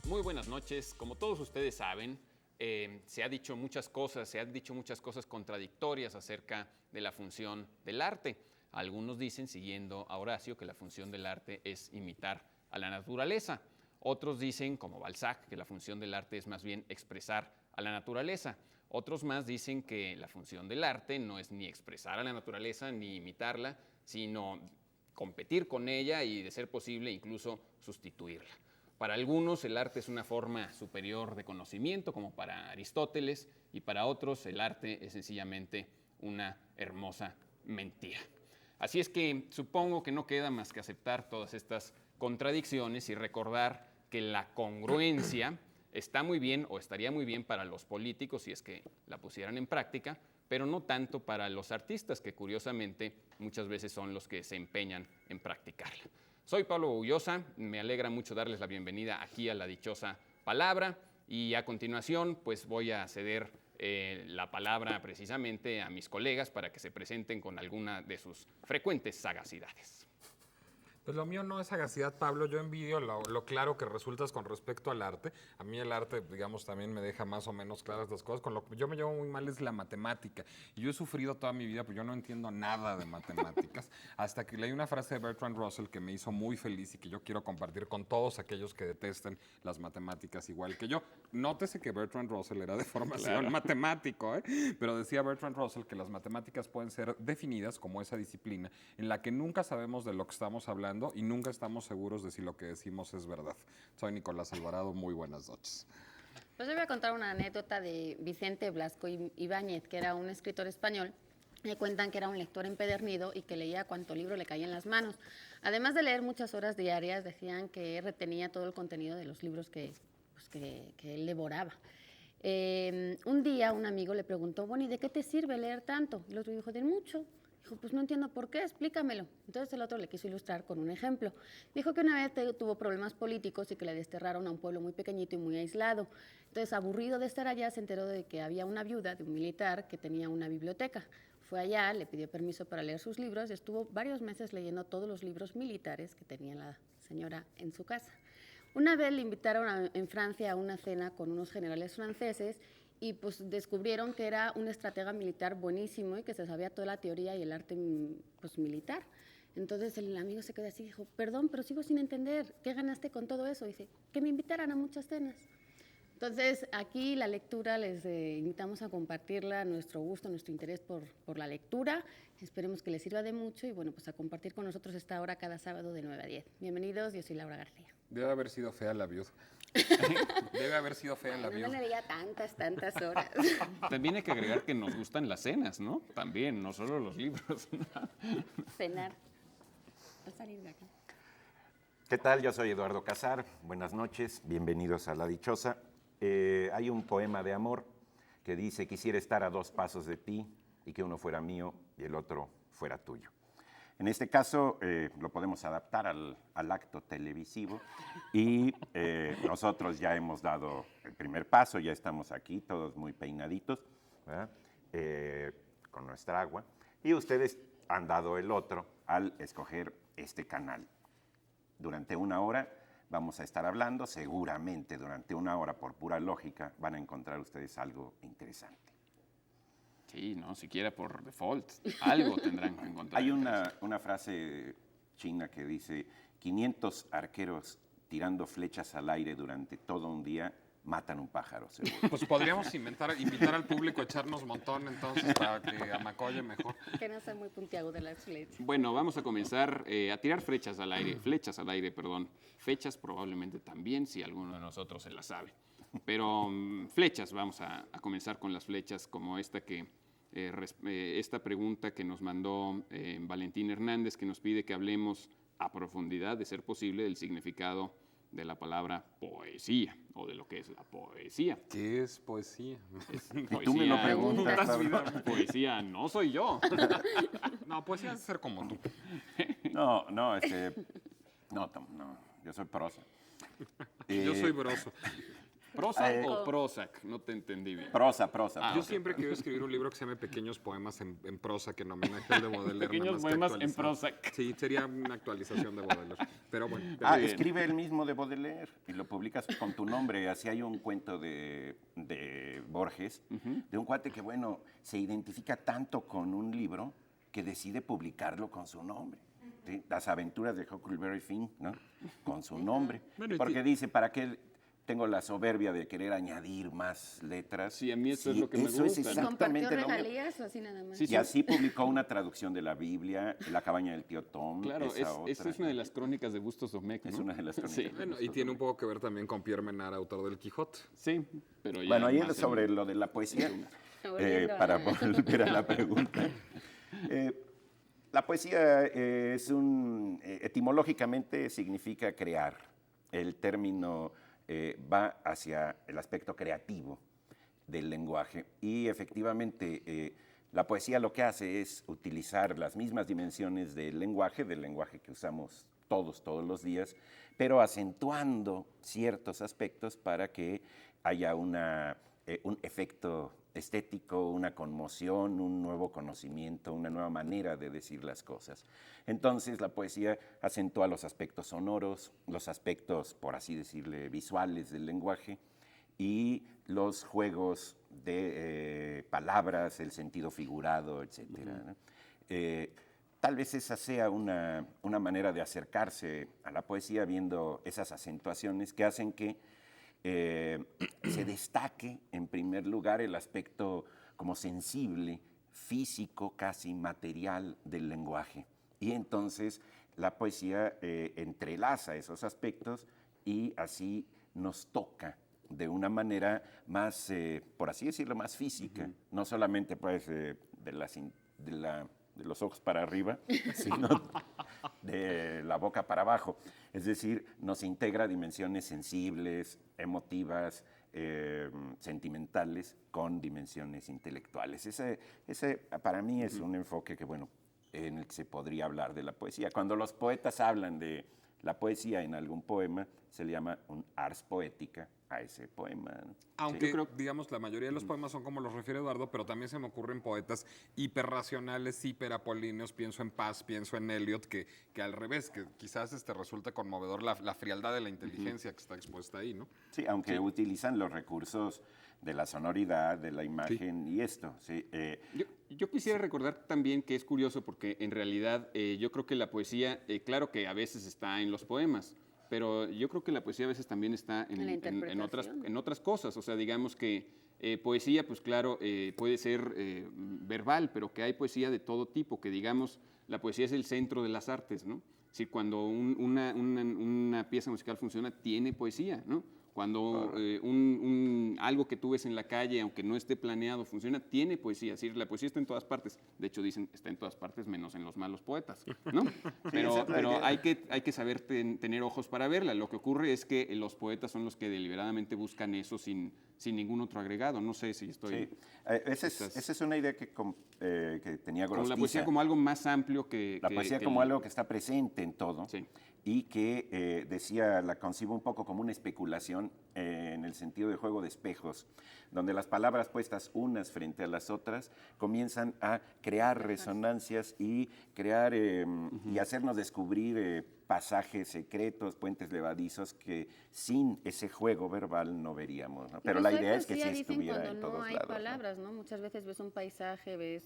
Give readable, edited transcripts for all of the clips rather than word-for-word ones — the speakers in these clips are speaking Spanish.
Muy buenas noches. Como todos ustedes saben, se han dicho muchas cosas contradictorias acerca de la función del arte. Algunos dicen, siguiendo a Horacio, que la función del arte es imitar a la naturaleza. Otros dicen, como Balzac, que la función del arte es más bien expresar a la naturaleza. Otros más dicen que la función del arte no es ni expresar a la naturaleza ni imitarla, sino competir con ella y, de ser posible, incluso sustituirla. Para algunos el arte es una forma superior de conocimiento, como para Aristóteles, y para otros el arte es sencillamente una hermosa mentira. Así es que supongo que no queda más que aceptar todas estas contradicciones y recordar que la congruencia está muy bien o estaría muy bien para los políticos si es que la pusieran en práctica, pero no tanto para los artistas, que curiosamente muchas veces son los que se empeñan en practicarla. Soy Pablo Ullosa, me alegra mucho darles la bienvenida aquí a La Dichosa Palabra, y a continuación pues voy a ceder la palabra precisamente a mis colegas para que se presenten con alguna de sus frecuentes sagacidades. Pues lo mío no es sagacidad, Pablo. Yo envidio lo claro que resultas con respecto al arte. A mí el arte, digamos, también me deja más o menos claras las cosas. Con lo que yo me llevo muy mal es la matemática. Y yo he sufrido toda mi vida, pues yo no entiendo nada de matemáticas. Hasta que leí una frase de Bertrand Russell que me hizo muy feliz y que yo quiero compartir con todos aquellos que detesten las matemáticas igual que yo. Nótese que Bertrand Russell era de formación matemático, ¿eh? Pero decía Bertrand Russell que las matemáticas pueden ser definidas como esa disciplina en la que nunca sabemos de lo que estamos hablando y nunca estamos seguros de si lo que decimos es verdad. Soy Nicolás Alvarado, muy buenas noches. Pues les voy a contar una anécdota de Vicente Blasco Ibáñez, que era un escritor español. Me cuentan que era un lector empedernido y que leía cuanto libro le caía en las manos. Además de leer muchas horas diarias, decían que retenía todo el contenido de los libros que él devoraba. Un día un amigo le preguntó, bueno, ¿y de qué te sirve leer tanto? Y el otro dijo, de mucho. Dijo, pues no entiendo por qué, explícamelo. Entonces el otro le quiso ilustrar con un ejemplo. Dijo que una vez tuvo problemas políticos y que le desterraron a un pueblo muy pequeñito y muy aislado. Entonces, aburrido de estar allá, se enteró de que había una viuda de un militar que tenía una biblioteca. Fue allá, le pidió permiso para leer sus libros y estuvo varios meses leyendo todos los libros militares que tenía la señora en su casa. Una vez le invitaron en Francia a una cena con unos generales franceses y pues descubrieron que era un estratega militar buenísimo y que se sabía toda la teoría y el arte pues, militar. Entonces el amigo se quedó así y dijo, perdón, pero sigo sin entender, ¿qué ganaste con todo eso? Y dice, que me invitaran a muchas cenas. Entonces aquí la lectura les invitamos a compartirla, nuestro gusto, nuestro interés por la lectura. Esperemos que les sirva de mucho y bueno, pues a compartir con nosotros esta hora cada sábado de 9 a 10. Bienvenidos, yo soy Laura García. Debe haber sido fea la viuda. Debe haber sido fea la viuda. No le veía tantas horas. También hay que agregar que nos gustan las cenas, ¿no? También, no solo los libros. Cenar. Al salir de aquí. ¿Qué tal? Yo soy Eduardo Casar. Buenas noches, bienvenidos a La Dichosa. Hay un poema de amor que dice, quisiera estar a 2 pasos de ti y que uno fuera mío y el otro fuera tuyo. En este caso lo podemos adaptar al acto televisivo y nosotros ya hemos dado el primer paso, ya estamos aquí, todos muy peinaditos, ¿verdad? Con nuestra agua, y ustedes han dado el otro al escoger este canal. Durante 1 hora vamos a estar hablando, seguramente durante 1 hora, por pura lógica, van a encontrar ustedes algo interesante. Sí, no, siquiera por default, algo tendrán que encontrar. Hay una frase china que dice, 500 arqueros tirando flechas al aire durante todo un día matan un pájaro, seguro. Pues podríamos invitar al público a echarnos montón entonces para que amacolle mejor. Que no sea muy puntiagudo las flechas. Bueno, vamos a comenzar a tirar flechas al aire, fechas probablemente también, si alguno de nosotros se las sabe. Pero flechas, vamos a comenzar con las flechas como esta esta pregunta que nos mandó Valentín Hernández, que nos pide que hablemos a profundidad, de ser posible, del significado de la palabra poesía, o de lo que es la poesía. ¿Qué es poesía? Poesía, Tú me lo preguntas, Pablo. Poesía no soy yo. No, poesía es ser como tú. No, yo soy prosa. Yo soy broso. ¿Prosa Eh, o Prozac? No te entendí bien. Prosa. Yo siempre quiero escribir un libro que se llame Pequeños Poemas en prosa, que en homenaje al de Baudelaire. Pequeños nada más que poemas en actualizado. Prozac. Sí, sería una actualización de Baudelaire. Pero bueno. bien. Escribe el mismo de Baudelaire y lo publicas con tu nombre. Así hay un cuento de Borges, de un cuate que, bueno, se identifica tanto con un libro que decide publicarlo con su nombre. ¿Sí? Las aventuras de Huckleberry Finn, ¿no? Con su nombre. Bueno, y Porque dice, ¿para qué tengo la soberbia de querer añadir más letras? Sí, a mí eso es lo que me eso es gusta, ¿no? ¿Y compartió exactamente lo mismo. regalías o así nada más? Sí, Y así publicó una traducción de la Biblia, La cabaña del tío Tom. Claro, esa otra. esta es una de las crónicas de Bustos Domecq, ¿no? Es una de las crónicas. Sí, Bueno, y tiene un poco que ver también con Pierre Menard, autor del Quijote. sí, pero ya Bueno, ahí más sobre en- lo de la poesía, Volviendo a para la- volver a la pregunta. La poesía etimológicamente significa crear. El término va hacia el aspecto creativo del lenguaje y efectivamente la poesía lo que hace es utilizar las mismas dimensiones del lenguaje que usamos todos los días, pero acentuando ciertos aspectos para que haya un efecto estético, una conmoción, un nuevo conocimiento, una nueva manera de decir las cosas. Entonces la poesía acentúa los aspectos sonoros, los aspectos, por así decirle, visuales del lenguaje y los juegos de palabras, el sentido figurado, etc. ¿no? Tal vez esa sea una manera de acercarse a la poesía viendo esas acentuaciones que hacen que se destaque en primer lugar el aspecto como sensible, físico, casi material del lenguaje. Y entonces la poesía entrelaza esos aspectos y así nos toca de una manera más, por así decirlo, más física, no solamente pues de los ojos para arriba, sino de la boca para abajo. Es decir, nos integra dimensiones sensibles, emotivas, sentimentales, con dimensiones intelectuales. Ese para mí es un enfoque que, bueno, en el que se podría hablar de la poesía. Cuando los poetas hablan de la poesía en algún poema, se le llama un ars poética a ese poema, ¿no? Aunque, Yo creo- digamos, la mayoría de los poemas son como los refiere Eduardo, pero también se me ocurren poetas hiperracionales, hiperapolíneos. Pienso en Paz, pienso en Eliot, que al revés, que quizás resulta conmovedor la frialdad de la inteligencia que está expuesta ahí, ¿no? Sí, aunque utilizan los recursos de la sonoridad, de la imagen y esto. Sí, Yo quisiera recordar también que es curioso porque en realidad yo creo que la poesía, claro que a veces está en los poemas, pero yo creo que la poesía a veces también está En la interpretación. en otras cosas. O sea, digamos que poesía, pues claro, puede ser verbal, pero que hay poesía de todo tipo, que digamos, la poesía es el centro de las artes, ¿no? Es decir, cuando una pieza musical funciona, tiene poesía, ¿no? Cuando algo que tú ves en la calle, aunque no esté planeado, funciona, tiene poesía. Es decir, la poesía está en todas partes. De hecho, dicen, está en todas partes, menos en los malos poetas, ¿no? Pero hay que saber tener ojos para verla. Lo que ocurre es que los poetas son los que deliberadamente buscan eso sin ningún otro agregado. No sé si estoy... sí. Esa es una idea que tenía Como la Gorostiza. poesía como algo más amplio que... La poesía como algo que está presente en todo. Sí. Y que decía, la concibo un poco como una especulación en el sentido de juego de espejos, donde las palabras puestas unas frente a las otras comienzan a crear resonancias y crear y hacernos descubrir pasajes secretos, puentes levadizos que sin ese juego verbal no veríamos, ¿no? Pero la Incluso hay idea es que sí poesía, dicen, estuviera en cuando todos no hay lados, ¿no? palabras, ¿no? Muchas veces ves un paisaje, ves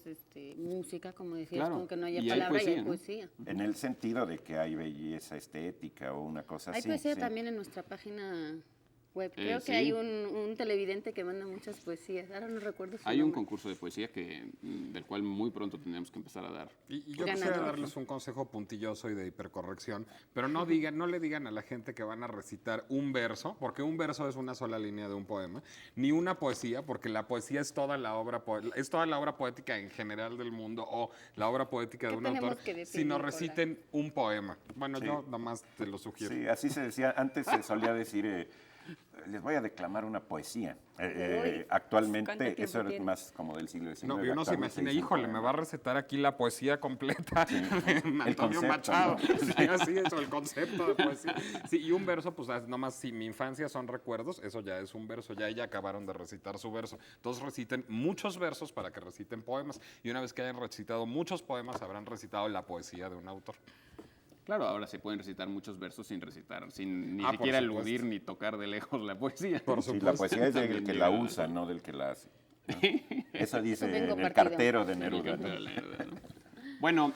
música, como decías, Claro, como que no haya y hay palabra y poesía, hay ¿no? poesía. En el sentido de que hay belleza estética o una cosa Hay así. poesía sí. también en nuestra página web. Creo sí. que hay un televidente que manda muchas poesías. Ahora no recuerdo su Hay un nombre. concurso de poesía del cual muy pronto tendremos que empezar a dar. Y yo Ganador. quisiera darles un consejo puntilloso y de hipercorrección, pero no le digan a la gente que van a recitar un verso, porque un verso es una sola línea de un poema, ni una poesía, porque la poesía es toda la obra poética en general del mundo o la obra poética de ¿Qué un tenemos autor, que decir, sino Nicolás? reciten un poema. Bueno, Sí. yo nomás te lo sugiero. Sí, así se decía. Antes se solía decir Les voy a declamar una poesía. ¿cuánto Actualmente, tiempo eso era tiene? más como del siglo XIX. No, yo no se actualmente imaginé, es un híjole, me poema. va a recetar aquí la poesía completa de Antonio concepto, Machado. ¿no? Sí, así eso, el concepto de poesía. Sí, y un verso, pues nomás, si mi infancia son recuerdos, eso ya es un verso, ya acabaron de recitar su verso. Entonces reciten muchos versos para que reciten poemas. Y una vez que hayan recitado muchos poemas, habrán recitado la poesía de un autor. Claro, ahora se pueden recitar muchos versos sin recitar, sin ni Por siquiera supuesto. aludir ni tocar de lejos la poesía. Por Sí, la supuesto. poesía es del También que llega la a- usa, no del que la hace. ¿no? Eso dice vengo en el partido. cartero de Neruda. ¿no? Bueno,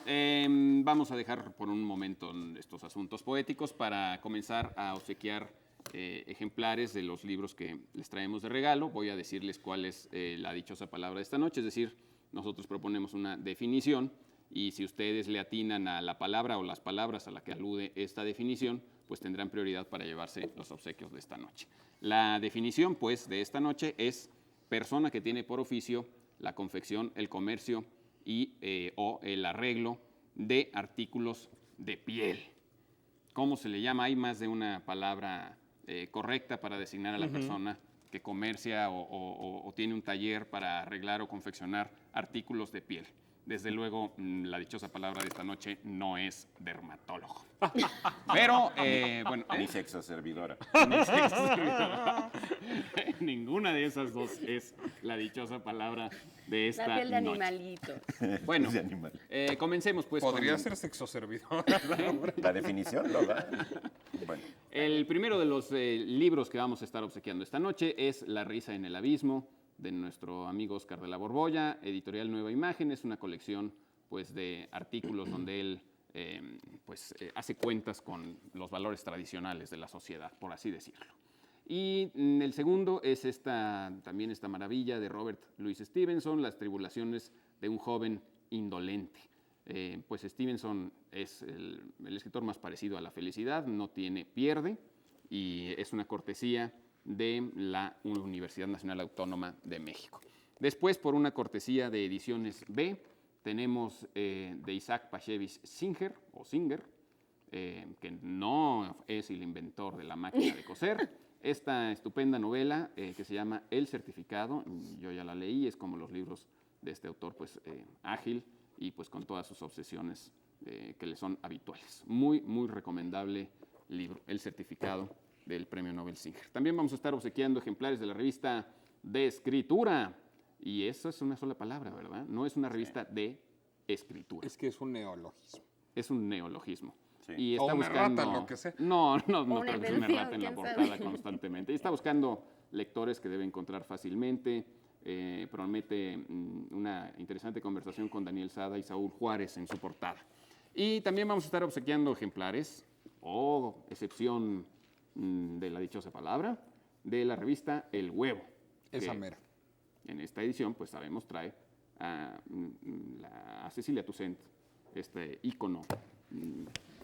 vamos a dejar por un momento estos asuntos poéticos para comenzar a obsequiar ejemplares de los libros que les traemos de regalo. Voy a decirles cuál es la dichosa palabra de esta noche, es decir, nosotros proponemos una definición y si ustedes le atinan a la palabra o las palabras a la que alude esta definición, pues tendrán prioridad para llevarse los obsequios de esta noche. La definición, pues, de esta noche es persona que tiene por oficio la confección, el comercio o el arreglo de artículos de piel. ¿Cómo se le llama? Hay más de una palabra correcta para designar a la persona que comercia o tiene un taller para arreglar o confeccionar artículos de piel. Desde luego, la dichosa palabra de esta noche no es dermatólogo. Pero, bueno, Mi sexo servidora. ninguna de esas dos es la dichosa palabra de esta La piel de noche. animalitos. Bueno, Ese animal. comencemos pues Podría con ser sexoservidor. La definición lo da. Bueno, el primero de los libros que vamos a estar obsequiando esta noche es La risa en el abismo, de nuestro amigo Oscar de la Borbolla, editorial Nueva Imagen. Es una colección pues, de artículos donde él hace cuentas con los valores tradicionales de la sociedad, por así decirlo. Y el segundo es también esta maravilla de Robert Louis Stevenson, Las tribulaciones de un joven indolente. Pues Stevenson es el escritor más parecido a la felicidad, no tiene pierde, y es una cortesía de la Universidad Nacional Autónoma de México. Después, por una cortesía de Ediciones B, tenemos de Isaac Bashevis Singer, que no es el inventor de la máquina de coser, esta estupenda novela que se llama El Certificado. Yo ya la leí, es como los libros de este autor, pues ágil y pues con todas sus obsesiones que le son habituales. Muy, muy recomendable libro, El Certificado, del Premio Nobel Singer. También vamos a estar obsequiando ejemplares de la revista de escritura. Y eso es una sola palabra, ¿verdad? No es una revista de escritura. Es que es un neologismo. Es un neologismo. Sí. Y O está una buscando... errata, lo que sea. No una creo que sea una invención, errata en la quién portada sabe. constantemente. Y está buscando lectores que debe encontrar fácilmente. Promete una interesante conversación con Daniel Sada y Saúl Juárez en su portada. Y también vamos a estar obsequiando ejemplares, excepción de la dichosa palabra, de la revista El Huevo. Esa que mera. En esta edición, pues sabemos, trae a Cecilia Toussaint, este ícono.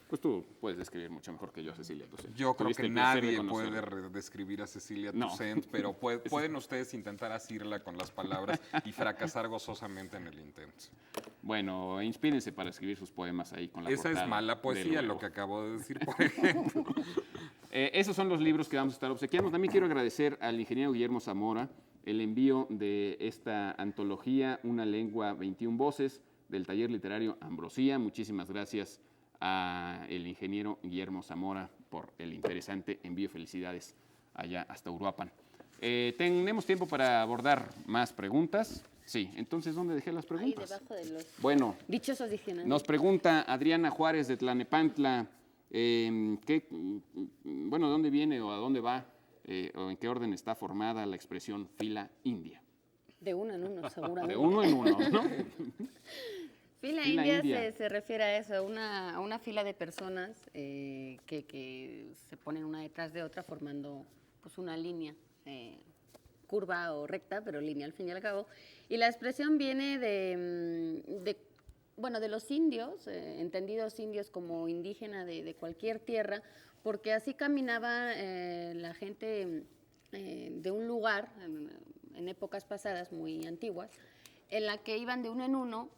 Pues tú puedes describir mucho mejor que yo a Cecilia Toussaint. Yo creo Tuviste que el placer de nadie conocerla. puede describir a Cecilia No. Toussaint, pero pueden ustedes intentar asirla con las palabras y fracasar gozosamente en el intento. Bueno, inspírense para escribir sus poemas ahí con la Esa portada es mala del poesía, Huevo. lo que acabo de decir, por ejemplo. Esos son los libros que vamos a estar obsequiando. También quiero agradecer al ingeniero Guillermo Zamora el envío de esta antología, Una lengua, 21 voces, del taller literario Ambrosía. Muchísimas gracias al ingeniero Guillermo Zamora por el interesante envío. Felicidades allá hasta Uruapan. ¿Tenemos tiempo para abordar más preguntas? Sí, entonces, ¿dónde dejé las Ahí preguntas? debajo de los Bueno, dichosos diccionarios. nos pregunta Adriana Juárez de Tlanepantla, ¿dónde viene o a dónde va o en qué orden está formada la expresión fila india? De uno en uno, seguramente. De uno en uno, ¿no? Fila Fila india, india. se refiere a eso, a una fila de personas que se ponen una detrás de otra formando pues, una línea curva o recta, pero línea al fin y al cabo. Y la expresión viene de los indios, entendidos indios como indígena de cualquier tierra, porque así caminaba la gente de un lugar en épocas pasadas muy antiguas, en la que iban de uno en uno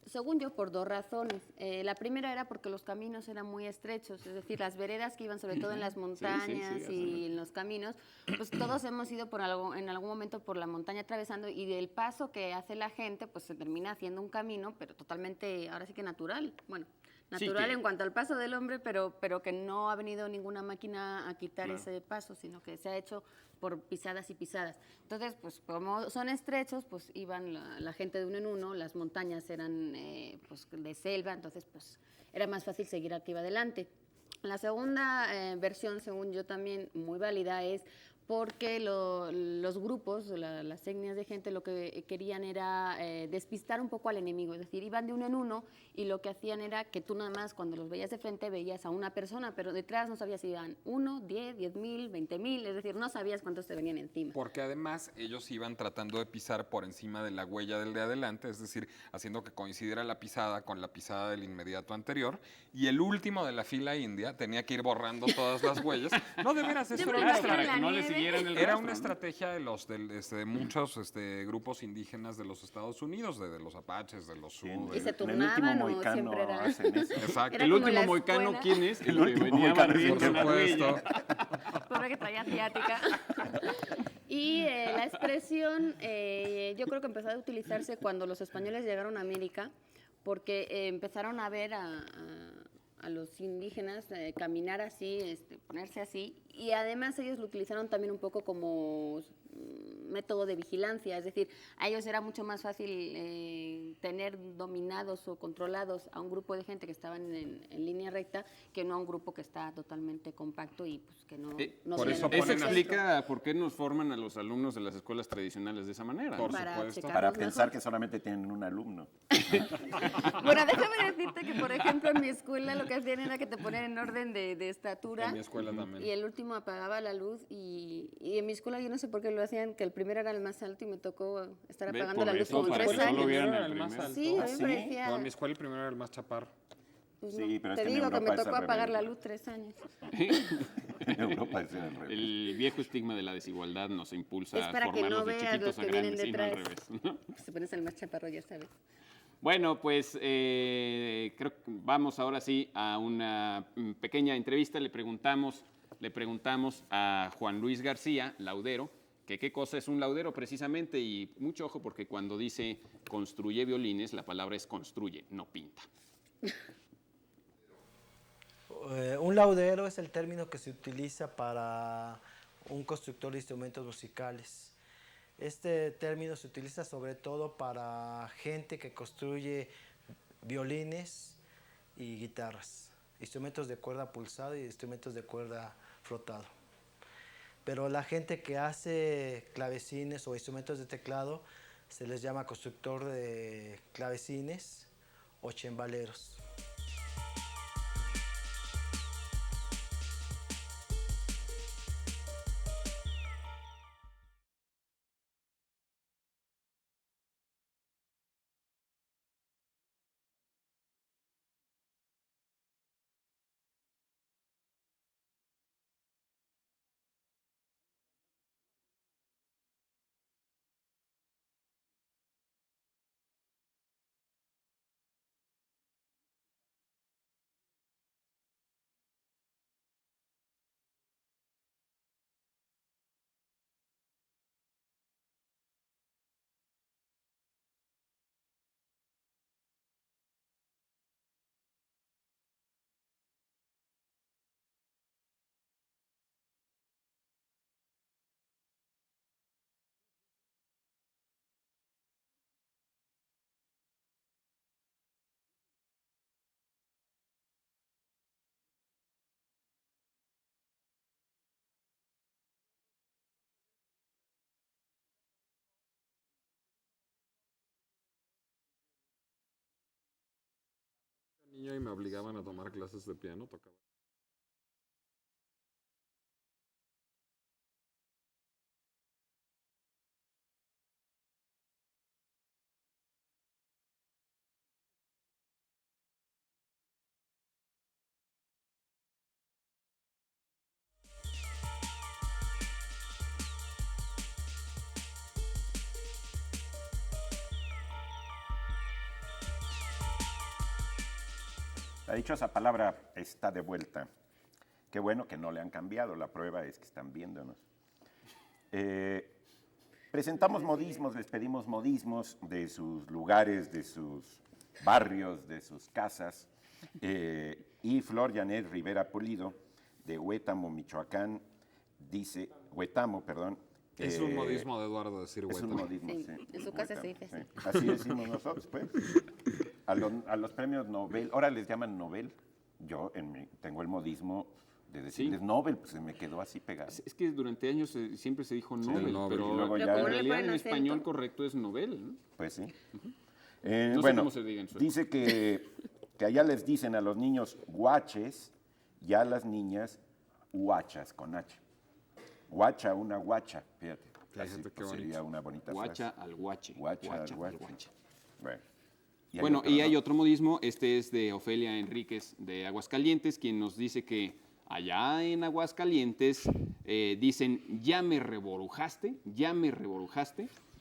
Según yo, por dos razones. La primera era porque los caminos eran muy estrechos, es decir, las veredas que iban sobre todo en las montañas y en los caminos, pues todos hemos ido en algún momento por la montaña atravesando y del paso que hace la gente, pues se termina haciendo un camino, pero totalmente, ahora sí que natural. Bueno, natural en cuanto al paso del hombre, pero que no ha venido ninguna máquina a quitar ese paso, sino que se ha hecho por pisadas y pisadas. Entonces, pues como son estrechos, pues iban la gente de uno en uno, las montañas eran pues de selva, entonces pues era más fácil seguir aquí adelante. La segunda versión, según yo también muy válida, es porque los grupos, las etnias de gente, lo que querían era despistar un poco al enemigo, es decir, iban de uno en uno y lo que hacían era que tú nada más cuando los veías de frente veías a una persona, pero detrás no sabías si iban 1, 10, 10,000, 20,000, es decir, no sabías cuántos te venían encima. Porque además ellos iban tratando de pisar por encima de la huella del de adelante, es decir, haciendo que coincidiera la pisada con la pisada del inmediato anterior, y el último de la fila india tenía que ir borrando todas las huellas. No, de veras, eso era Claro, para que no le siguieran el era rastro, una ¿no? estrategia de muchos grupos indígenas de los Estados Unidos, de los apaches, de los Sioux. Y se En el último turnaban o mohicano siempre era... hacen eso. Exacto. Era El como último la moicano, escuela. ¿quién es? El que último venía moicano, barriendo por la supuesto. huella. Pobre que traía ciática. Y la expresión, yo creo que empezó a utilizarse cuando los españoles llegaron a América, porque empezaron a ver a los indígenas caminar así, ponerse así, y además ellos lo utilizaron también un poco como método de vigilancia, es decir, a ellos era mucho más fácil tener dominados o controlados a un grupo de gente que estaban en línea recta que no a un grupo que está totalmente compacto y pues que no por tiene eso el Eso ponen centro. explica por qué nos forman a los alumnos de las escuelas tradicionales de esa manera. Por ¿no? Para supuesto. checarlos Para mejor. pensar que solamente tienen un alumno. Bueno, déjame decirte que, por ejemplo, en mi escuela lo que hacían era que te ponían en orden de estatura. En mi escuela también. Y el último apagaba la luz y en mi escuela yo no sé por qué lo hacían, que el primero era el más alto y me tocó estar Ve, apagando por la luz eso, como para 3 que solo años. vieran Era el el más primero. alto. Sí, a ¿Ah, mí me sí? parecía... No, en mi escuela el primero era el más chaparro. pues Sí, no, pero es te que en digo que Europa me es tocó al apagar revés. la luz 3 años. En Europa es al revés. El viejo estigma de la desigualdad nos impulsa Es a para que formarnos no de veas chiquitos los a que grandes, vienen y no al detrás. revés. ¿no? Se pones el más chaparro, ya sabes. Bueno, pues creo que vamos ahora sí a una pequeña entrevista. Le preguntamos a Juan Luis García, laudero, que qué cosa es un laudero precisamente, y mucho ojo porque cuando dice construye violines, la palabra es construye, no pinta. Un laudero es el término que se utiliza para un constructor de instrumentos musicales. Este término se utiliza sobre todo para gente que construye violines y guitarras, instrumentos de cuerda pulsada y instrumentos de cuerda flotado. Pero la gente que hace clavecines o instrumentos de teclado se les llama constructor de clavecines o chembaleros. Niño y me obligaban a tomar clases de piano, tocaba. La dichosa palabra está de vuelta. Qué bueno que no le han cambiado, la prueba es que están viéndonos. Presentamos modismos, les pedimos modismos de sus lugares, de sus barrios, de sus casas. Y Flor Janet Rivera Pulido, de Huétamo, Michoacán, dice, Huetamo, perdón. Es un modismo de Eduardo decir Es un Huétamo. modismo, Sí, sí. en su casa se dice Sí. Así decimos nosotros, pues. A los premios Nobel, ahora les llaman Nobel. Yo tengo el modismo de decirles Nobel, pues se me quedó así pegado. Es que durante años siempre se dijo Nobel, Nobel. pero Y luego en ya- ¿cómo le realidad ponen en acento? español correcto es Nobel, ¿no? Pues sí. No sé Bueno, cómo se diga en sueco. dice que allá les dicen a los niños guaches y a las niñas huachas con H. Guacha, una guacha, fíjate. Fíjate Así, qué pues, bonito. sería una bonita Guacha frase. al guache. Guacha al al guache. Bueno, y hay Bueno, otro, y ¿no? hay otro modismo, este es de Ofelia Enríquez de Aguascalientes, quien nos dice que allá en Aguascalientes dicen ya me reborujaste,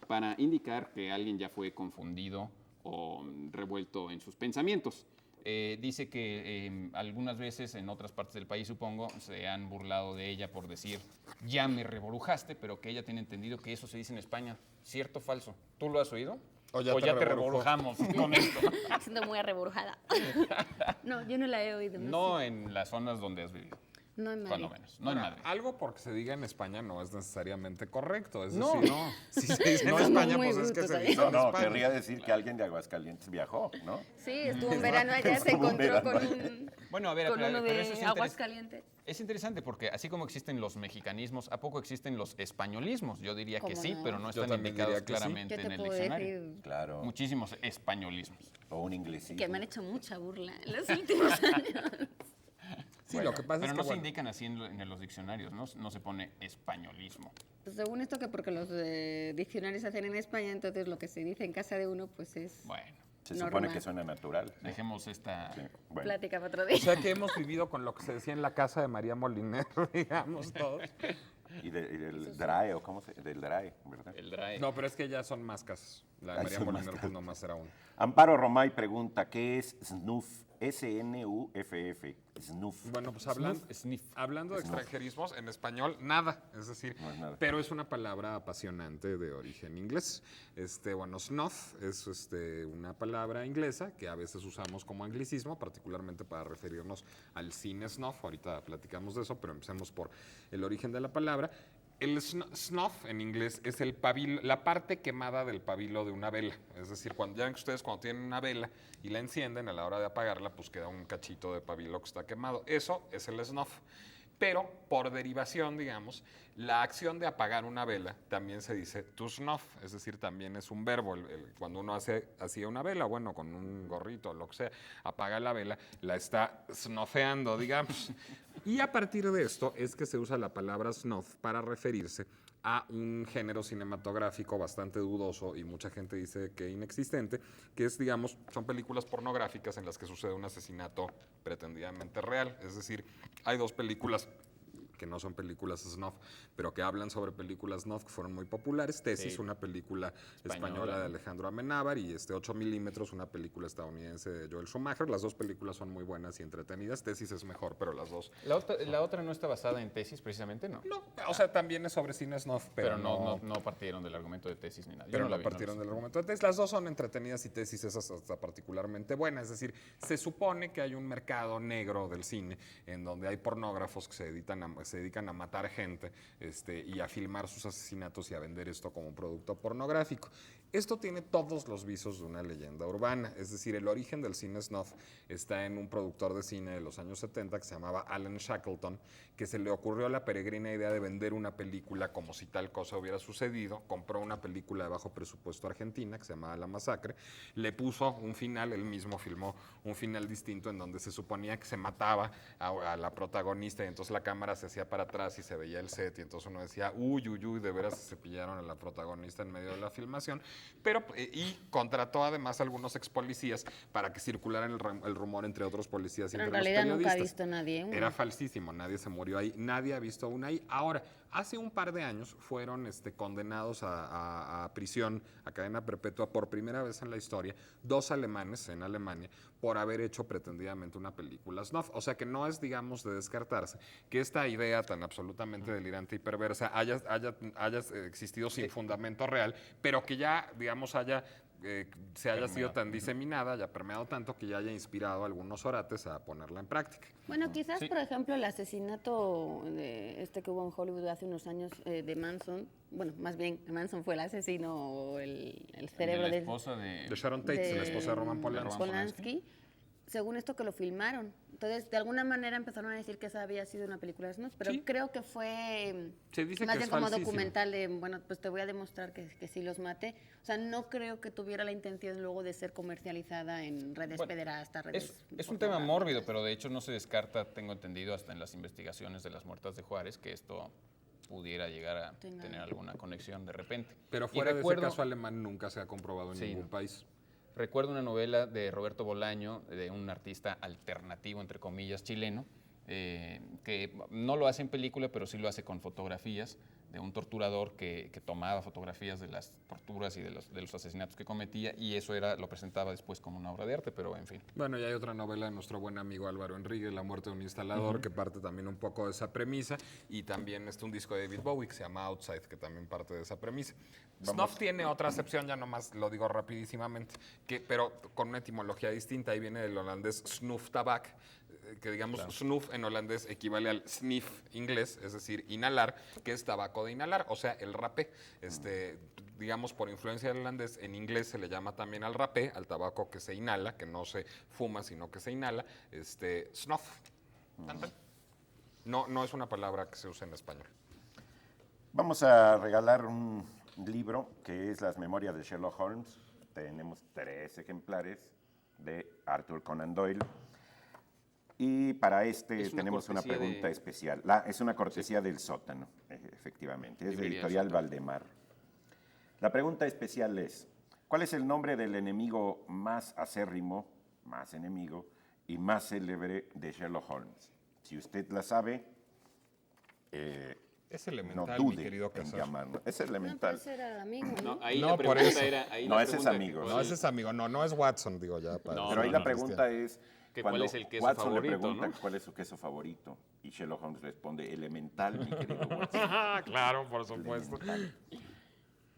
para indicar que alguien ya fue confundido o revuelto en sus pensamientos. Dice que algunas veces en otras partes del país, supongo, se han burlado de ella por decir ya me reborujaste, pero que ella tiene entendido que eso se dice en España. ¿Cierto o falso? ¿Tú lo has oído? O ya ¿O te ya te reborujó. reborujamos con esto? Siendo muy arreburjada. No, yo no la he oído. No en las zonas donde has vivido, No en cuando Madrid. menos. No en Ahora, Madrid. algo porque se diga en España no es necesariamente correcto. Es No, decir, no. si se dice en No, España, muy pues es que brutos se ahí. dice No, en no, España. querría decir que alguien de Aguascalientes viajó, ¿no? Sí, estuvo en verano allá, se Estuvo en encontró verano. con Bueno, a ver, con uno pero eso de es Aguascalientes. Es interesante porque así como existen los mexicanismos, ¿a poco existen los españolismos? Yo diría que ¿Cómo sí, no? pero no Yo están también indicados diría que sí. claramente ¿Qué en te el puedo diccionario. decir? Claro. Muchísimos españolismos. O un inglesismo. Que me han hecho mucha burla en los últimos años. Sí, Bueno, lo que pasa Pero es no que se bueno, indican así en los diccionarios, ¿no? No se pone españolismo. Pues según esto que porque los diccionarios se hacen en España, entonces lo que se dice en casa de uno pues es Bueno, Se normal. supone que suena natural. dejemos esta... Sí, bueno. Plática para otro día. o sea que hemos vivido con lo que se decía en la casa de María Moliner, digamos todos. Y del DRAE, o cómo se del DRAE, ¿verdad? El DRAE. No, pero es que ya son más casas. La de Ah, María son más Moliner pues casas. nomás era uno. Amparo Romay pregunta, ¿qué es SNUF? S-N-U-F-F. SNUF. Bueno, pues hablando de extranjerismos, en español, nada. Es decir, No es nada. pero es una palabra apasionante de origen inglés. Bueno, snuff es una palabra inglesa que a veces usamos como anglicismo, particularmente para referirnos al cine snuff. Ahorita platicamos de eso, pero empecemos por el origen de la palabra. El snuff en inglés es la parte quemada del pabilo de una vela. Es decir, ya ven que ustedes cuando tienen una vela y la encienden, a la hora de apagarla, pues queda un cachito de pabilo que está quemado. Eso es el snuff. Pero por derivación, digamos, la acción de apagar una vela también se dice to snuff, es decir, también es un verbo. Cuando uno hacía una vela, bueno, con un gorrito o lo que sea, apaga la vela, la está snuffeando, digamos. Y a partir de esto es que se usa la palabra snuff para referirse a un género cinematográfico bastante dudoso y mucha gente dice que inexistente, que es, digamos, son películas pornográficas en las que sucede un asesinato pretendidamente real. Es decir, hay dos películas que no son películas snuff, pero que hablan sobre películas snuff que fueron muy populares. Tesis, Sí. una película Española. española de Alejandro Amenábar, y 8 milímetros, una película estadounidense de Joel Schumacher. Las dos películas son muy buenas y entretenidas. Tesis es mejor, pero las dos... La otra no está basada en tesis, precisamente, ¿no? No, o sea, también es sobre cine snuff, Pero no partieron del argumento de tesis ni nada. Yo Pero no no la vi, partieron lo del sé. argumento de tesis. Las dos son entretenidas y Tesis es hasta particularmente buena. Es decir, se supone que hay un mercado negro del cine en donde hay pornógrafos que se dedican a matar gente y a filmar sus asesinatos y a vender esto como un producto pornográfico. Esto tiene todos los visos de una leyenda urbana. Es decir, el origen del cine snuff está en un productor de cine de los años 70 que se llamaba Alan Shackleton, que se le ocurrió la peregrina idea de vender una película como si tal cosa hubiera sucedido. Compró una película de bajo presupuesto argentina que se llamaba La Masacre, le puso un final, él mismo filmó un final distinto en donde se suponía que se mataba a la protagonista y entonces la cámara se hacía para atrás y se veía el set y entonces uno decía, uy, uy, uy, de veras se cepillaron a la protagonista en medio de la filmación, pero y contrató además a algunos ex policías para que circularan el rumor entre otros policías y Pero en entre los realidad nunca ha periodistas. visto nadie uno. Era falsísimo, nadie se murió ahí, nadie ha visto una ahí. Ahora, hace un par de años fueron condenados a prisión, a cadena perpetua, por primera vez en la historia, 2 alemanes en Alemania por haber hecho pretendidamente una película snuff. O sea que no es, digamos, de descartarse que esta idea tan absolutamente delirante y perversa haya existido sin fundamento real, pero que ya, digamos, se haya sido tan diseminada, haya permeado tanto que ya haya inspirado a algunos orates a ponerla en práctica. Bueno, quizás, Sí. por ejemplo, el asesinato de que hubo en Hollywood hace unos años de Manson, bueno, más bien Manson fue el asesino o el cerebro de la de esposa de... De Sharon Tate, la esposa de Roman Polanski. Polanski, según esto que lo filmaron. Entonces, de alguna manera empezaron a decir que esa había sido una película de snuff, pero Sí. creo que fue Se dice más que bien es como falsísimo. documental de, bueno, pues te voy a demostrar que sí los maté. O sea, no creo que tuviera la intención luego de ser comercializada en redes Bueno, pederastas, redes... Es un tema mórbido, pero de hecho no se descarta, tengo entendido, hasta en las investigaciones de las muertas de Juárez, que esto pudiera llegar a tener alguna conexión de repente. Pero Y fuera de ese recuerdo- caso alemán nunca se ha comprobado en Sí, ningún no. país. Recuerdo una novela de Roberto Bolaño, de un artista alternativo, entre comillas, chileno, que no lo hace en película, pero sí lo hace con fotografías, de un torturador que tomaba fotografías de las torturas y de los asesinatos que cometía, y eso lo presentaba después como una obra de arte, pero en fin. Bueno, y hay otra novela de nuestro buen amigo Álvaro Enrique, La muerte de un instalador, que parte también un poco de esa premisa, y también un disco de David Bowie que se llama Outside, que también parte de esa premisa. Snuff tiene otra acepción, ya nomás lo digo rapidísimamente, pero con una etimología distinta. Ahí viene del holandés snuff tabak, que digamos snuff en holandés equivale al sniff inglés, es decir, inhalar, que es tabaco de inhalar, o sea, el rapé. Digamos, por influencia del holandés, en inglés se le llama también al rapé, al tabaco que se inhala, que no se fuma, sino que se inhala, snuff. Tan, tan. No es una palabra que se usa en español. Vamos a regalar un libro que es Las Memorias de Sherlock Holmes. Tenemos 3 ejemplares de Arthur Conan Doyle. Y para tenemos una cortesía pregunta de- especial. Es una cortesía del sótano, efectivamente. Es de Librería Editorial Sótano. Valdemar. La pregunta especial es, ¿cuál es el nombre del enemigo más acérrimo, más enemigo y más célebre de Sherlock Holmes? Si usted la sabe, Es no elemental, mi dude querido en Casar. llamarlo. Es No, pero elemental. ese era el amigo, ¿no? No, ahí No, la por pregunta eso. era... ahí No, la ese es pregunta, amigo. No, ese es amigo, no es Watson, digo ya. Para No, Pero ahí no, la no, pregunta es, que cuál cuando es el queso Watson favorito, le pregunta ¿no? cuál es su queso favorito y Sherlock Holmes responde, elemental, mi querido Watson. Claro, por supuesto. Elemental.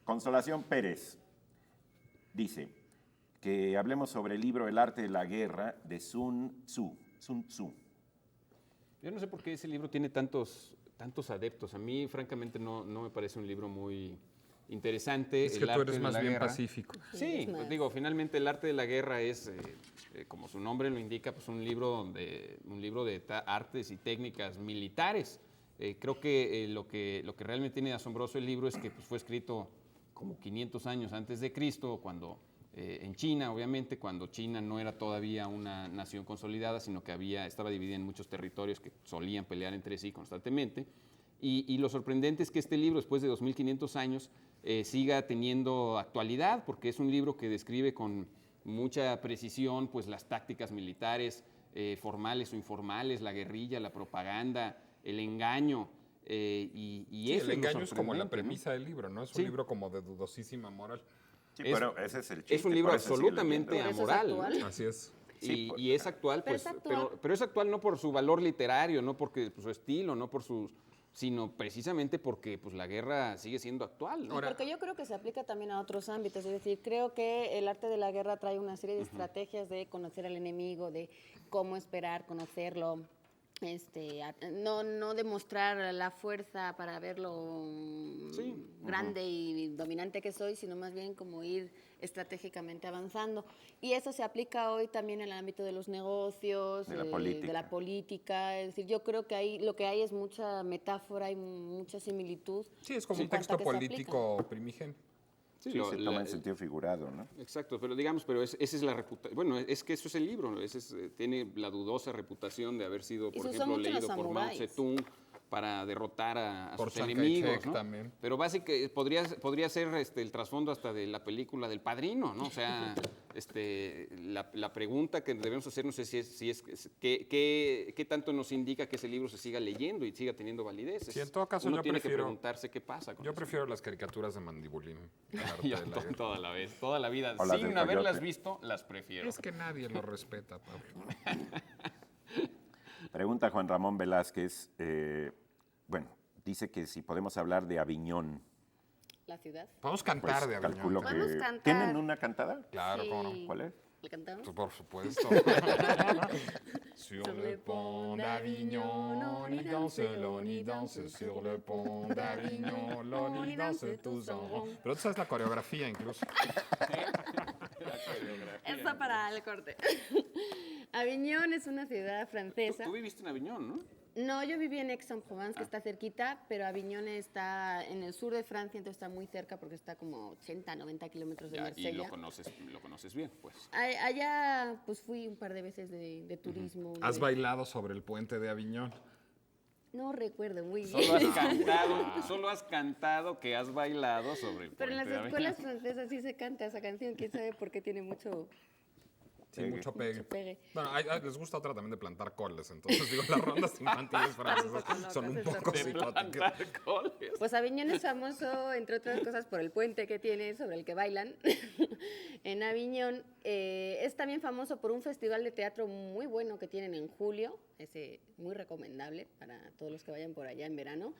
Consolación Pérez dice que hablemos sobre el libro El arte de la guerra de Sun Tzu. Sun Tzu. Yo no sé por qué ese libro tiene tantos adeptos. A mí, francamente, no me parece un libro muy interesante. Es que El tú arte eres de más la bien guerra. pacífico. Sí, es pues más. digo, finalmente el arte de la guerra es, como su nombre lo indica, pues un libro de artes y técnicas militares. Creo que lo que realmente tiene de asombroso el libro es que pues, fue escrito como 500 años antes de Cristo, cuando en China, obviamente, cuando China no era todavía una nación consolidada, sino que estaba dividida en muchos territorios que solían pelear entre sí constantemente. Y lo sorprendente es que este libro, después de 2500 años, siga teniendo actualidad, porque es un libro que describe con mucha precisión pues, las tácticas militares, formales o informales, la guerrilla, la propaganda, el engaño. Y Sí, eso el es lo engaño es como la sorprendente, ¿no? premisa del libro, ¿no? Es un Sí. libro como de dudosísima moral. Sí, Es- pero ese es el chiste. Es un libro por eso sigue absolutamente leyendo. Por eso es amoral. ¿no? actual. Así es. Sí, Y es actual, Pero pues, es actual. pero es actual no por su valor literario, no porque su estilo, no por sino precisamente porque pues, la guerra sigue siendo actual. ¿no? Ahora- Porque yo creo que se aplica también a otros ámbitos, es decir, creo que el arte de la guerra trae una serie de estrategias de conocer al enemigo, de cómo esperar, conocerlo, no demostrar la fuerza para verlo grande y dominante que soy, sino más bien como ir estratégicamente avanzando. Y eso se aplica hoy también en el ámbito de los negocios, De la de política. la política. Es decir, yo creo que ahí lo que hay es mucha metáfora y mucha similitud. Sí, es como en un cuanto texto a que se aplica. político primigenio. Sí, Sí, lo- se la- toma en sentido figurado, ¿no? Exacto, pero digamos, esa es la reputación. Bueno, es que eso es el libro, ¿no? Tiene la dudosa reputación de haber sido, Y por se usa ejemplo, mucho en los leído por Mao samuráis. Zedong para derrotar a Por sus Chiang enemigos, Kai-shek ¿no? también. Pero básicamente podría ser el trasfondo hasta de la película del Padrino, ¿no? O sea, la pregunta que debemos hacernos es qué tanto nos indica que ese libro se siga leyendo y siga teniendo validez. Sí, en todo caso Uno yo tiene que prefiero- preguntarse qué pasa con Yo eso. prefiero las caricaturas de Mandibulín. al arte Yo de la guerra. toda la vida, O las sin del haberlas Coyote. visto, las prefiero. Es que nadie lo respeta, Pablo. Pregunta Juan Ramón Velázquez, bueno, dice que si podemos hablar de Aviñón. La ciudad. Podemos Pues cantar de Aviñón. calculo que... Podemos cantar. ¿Tienen una cantada? Claro, Sí. cómo no. ¿Cuál es? ¿Le cantamos? Pues por supuesto. Sur le pont d'Avignon, on y danse sur le pont d'Avignon, on y danse tous en rond. Pero tú sabes la coreografía incluso. Está para el corte. Aviñón es una ciudad francesa. Tú viviste en Aviñón, ¿no? No, yo viví en Aix-en-Provence, que está cerquita, pero Aviñón está en el sur de Francia, entonces está muy cerca porque está como 80, 90 kilómetros de Ya, y Marsella. lo conoces bien, pues. Allá pues fui un par de veces de turismo. una ¿Has vez. bailado sobre el puente de Aviñón? No recuerdo muy bien. Solo has cantado que has bailado sobre el Pero en las puente de escuelas Aviñón. francesas sí se canta esa canción, quién sabe por qué tiene mucho Sí, mucho pegue. mucho pegue. Bueno, les gusta otra también de plantar coles, entonces digo, las rondas infantiles francesas son un poco De psicóticas. plantar coles. Pues Aviñón es famoso, entre otras cosas, por el puente que tiene sobre el que bailan. En Aviñón es también famoso por un festival de teatro muy bueno que tienen en julio, ese muy recomendable para todos los que vayan por allá en verano.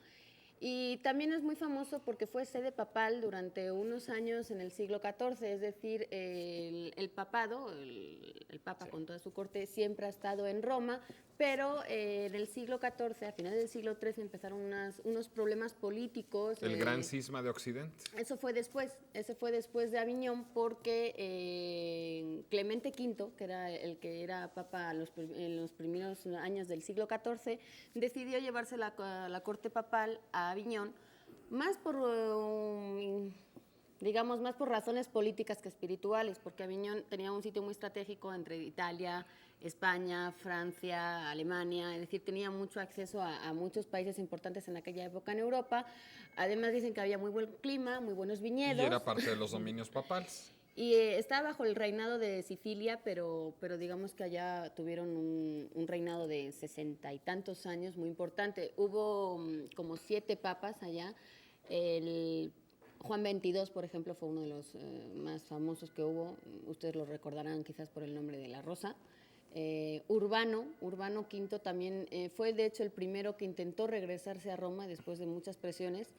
Y también es muy famoso porque fue sede papal durante unos años en el siglo XIV, es decir, el papado, el papa con toda su corte, siempre ha estado en Roma, pero en el siglo XIV, a finales del siglo XIII, empezaron unos problemas políticos. El gran cisma de Occidente. Ese fue después de Aviñón porque Clemente V, que era el que era papa en los primeros años del siglo XIV, decidió llevarse la corte papal a Aviñón, más por, digamos, más por razones políticas que espirituales, porque Aviñón tenía un sitio muy estratégico entre Italia, España, Francia, Alemania, es decir, tenía mucho acceso a muchos países importantes en aquella época en Europa. Además dicen que había muy buen clima, muy buenos viñedos. Y era parte de los dominios papales. Y estaba bajo el reinado de Sicilia, pero digamos que allá tuvieron un reinado de 60 y tantos años, muy importante. Hubo como 7 papas allá. El Juan XXII, por ejemplo, fue uno de los más famosos que hubo. Ustedes lo recordarán quizás por el nombre de la Rosa. Urbano V también fue de hecho el primero que intentó regresarse a Roma después de muchas presiones.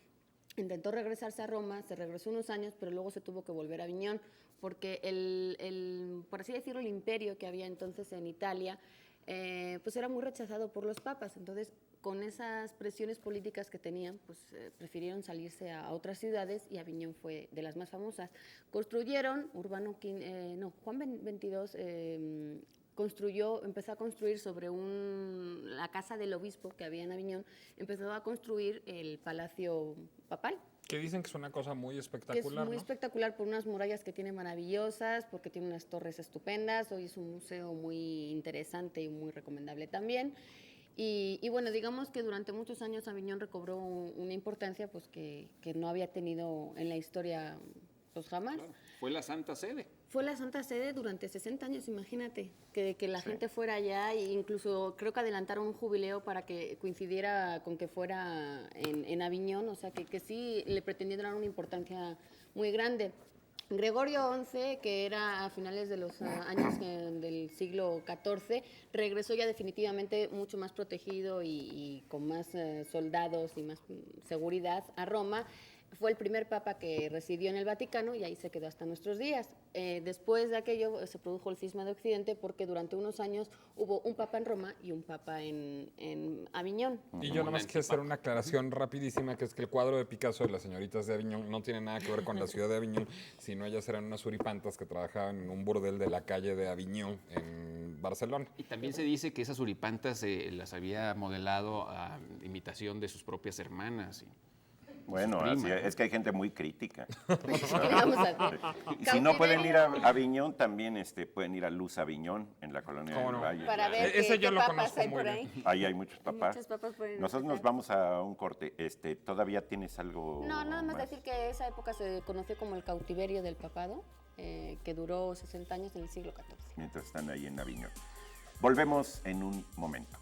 Intentó regresarse a Roma, se regresó unos años, pero luego se tuvo que volver a Aviñón, porque por así decirlo, el imperio que había entonces en Italia, pues era muy rechazado por los papas. Entonces, con esas presiones políticas que tenían, pues prefirieron salirse a otras ciudades y Aviñón fue de las más famosas. Construyeron, Juan XXII empezó a construir sobre la casa del obispo que había en Aviñón, empezó a construir el palacio papal, Que dicen que es una cosa muy que es espectacular, muy ¿no? espectacular por unas murallas que tiene maravillosas, porque tiene unas torres estupendas. Hoy es un museo muy interesante y muy recomendable también. Y bueno, digamos que durante muchos años Aviñón recobró una importancia pues que no había tenido en la historia pues jamás. Claro, fue la Santa Sede. Fue la Santa Sede durante 60 años, imagínate, que la gente fuera allá e incluso creo que adelantaron un jubileo para que coincidiera con que fuera en Aviñón, o sea que sí le pretendían dar una importancia muy grande. Gregorio XI, que era a finales de los años del siglo XIV, regresó ya definitivamente mucho más protegido y con más soldados y más seguridad a Roma. Fue el primer papa que residió en el Vaticano y ahí se quedó hasta nuestros días. Después de aquello se produjo el cisma de Occidente porque durante unos años hubo un papa en Roma y un papa en Aviñón. Y yo nomás quiero hacer una aclaración rapidísima, que es que el cuadro de Picasso de las señoritas de Aviñón no tiene nada que ver con la ciudad de Aviñón, sino ellas eran unas suripantas que trabajaban en un burdel de la calle de Aviñón, en Barcelona. Y también se dice que esas suripantas las había modelado a imitación de sus propias hermanas. Bueno, prima, así ¿no? es que hay gente muy crítica. ¿Qué vamos a hacer? Y si no pueden ir a Cautiverio. Aviñón, también pueden ir a Luz Aviñón, en la colonia ¿Cómo del no? Valle. Para ver Ese qué yo lo papas conozco hay muy por bien. ahí. Ahí hay muchos papás. Muchos papás pueden Nosotros nos empezar. vamos a un corte. ¿Todavía tienes algo No, nada más decir que esa época se conoció como el cautiverio del papado, que duró 60 años en el siglo XIV. Mientras están ahí en Aviñón. Volvemos en un momento.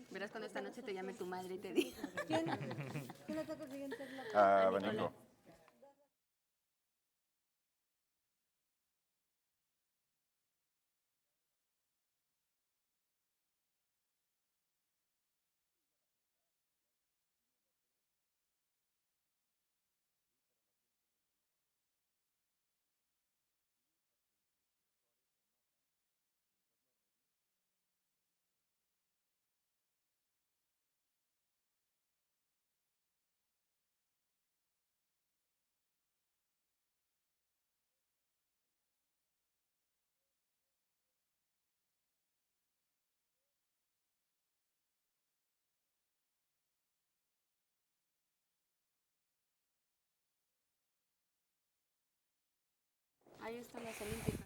Verás cuando esta noche te llame tu madre y te diga. Abanico. Ahí están las olímpicas.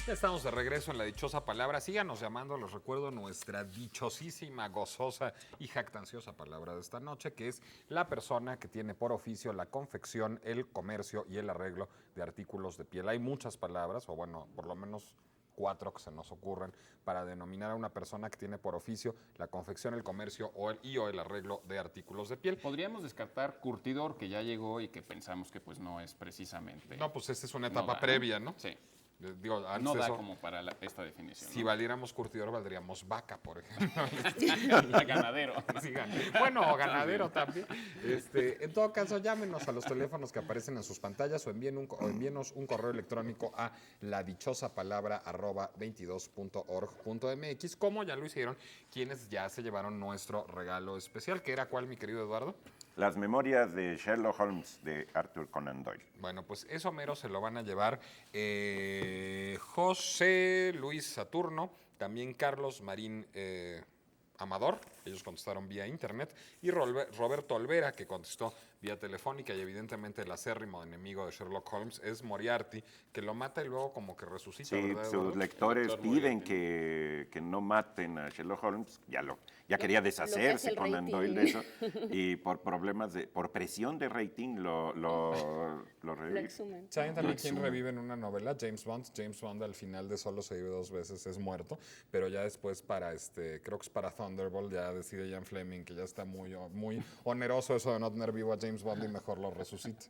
Ya estamos de regreso en la dichosa palabra. Síganos llamando, les recuerdo nuestra dichosísima, gozosa y jactanciosa palabra de esta noche, que es la persona que tiene por oficio la confección, el comercio y el arreglo de artículos de piel. Hay muchas palabras, o bueno, por lo menos 4 que se nos ocurren para denominar a una persona que tiene por oficio la confección, el comercio o el arreglo de artículos de piel. Podríamos descartar curtidor, que ya llegó y que pensamos que pues no es precisamente... No, pues esta es una no etapa da, previa, ¿no? Sí, Digo, antes no da eso, como para esta definición. si ¿no? valiéramos curtidor, valdríamos vaca, por ejemplo. Ganadero. Sí, bueno, o ganadero también. En todo caso, llámenos a los teléfonos que aparecen en sus pantallas o envíenos un correo electrónico a ladichosapalabra@22.org.mx, como ya lo hicieron quienes ya se llevaron nuestro regalo especial, que era ¿cuál, mi querido Eduardo? Las memorias de Sherlock Holmes de Arthur Conan Doyle. Bueno, pues eso mero se lo van a llevar José Luis Saturno, también Carlos Marín Amador, ellos contestaron vía internet, y Roberto Olvera, que contestó vía telefónica, y evidentemente el acérrimo enemigo de Sherlock Holmes es Moriarty, que lo mata y luego como que resucita, Sí, ¿verdad, sus Eduardo? lectores Doctor piden Moriarty. que no maten a Sherlock Holmes. Ya quería lo que hace deshacerse el Conan rating. Doyle de eso. Y por por presión de rating lo Lo revive. exhuman. ¿Saben también quién revive en una novela? James Bond. James Bond al final de Solo se vive 2 veces es muerto, pero ya después para creo que es para Thunderbolt, ya decide Ian Fleming que ya está muy oneroso eso de no tener vivo a James Bond y mejor lo resucita.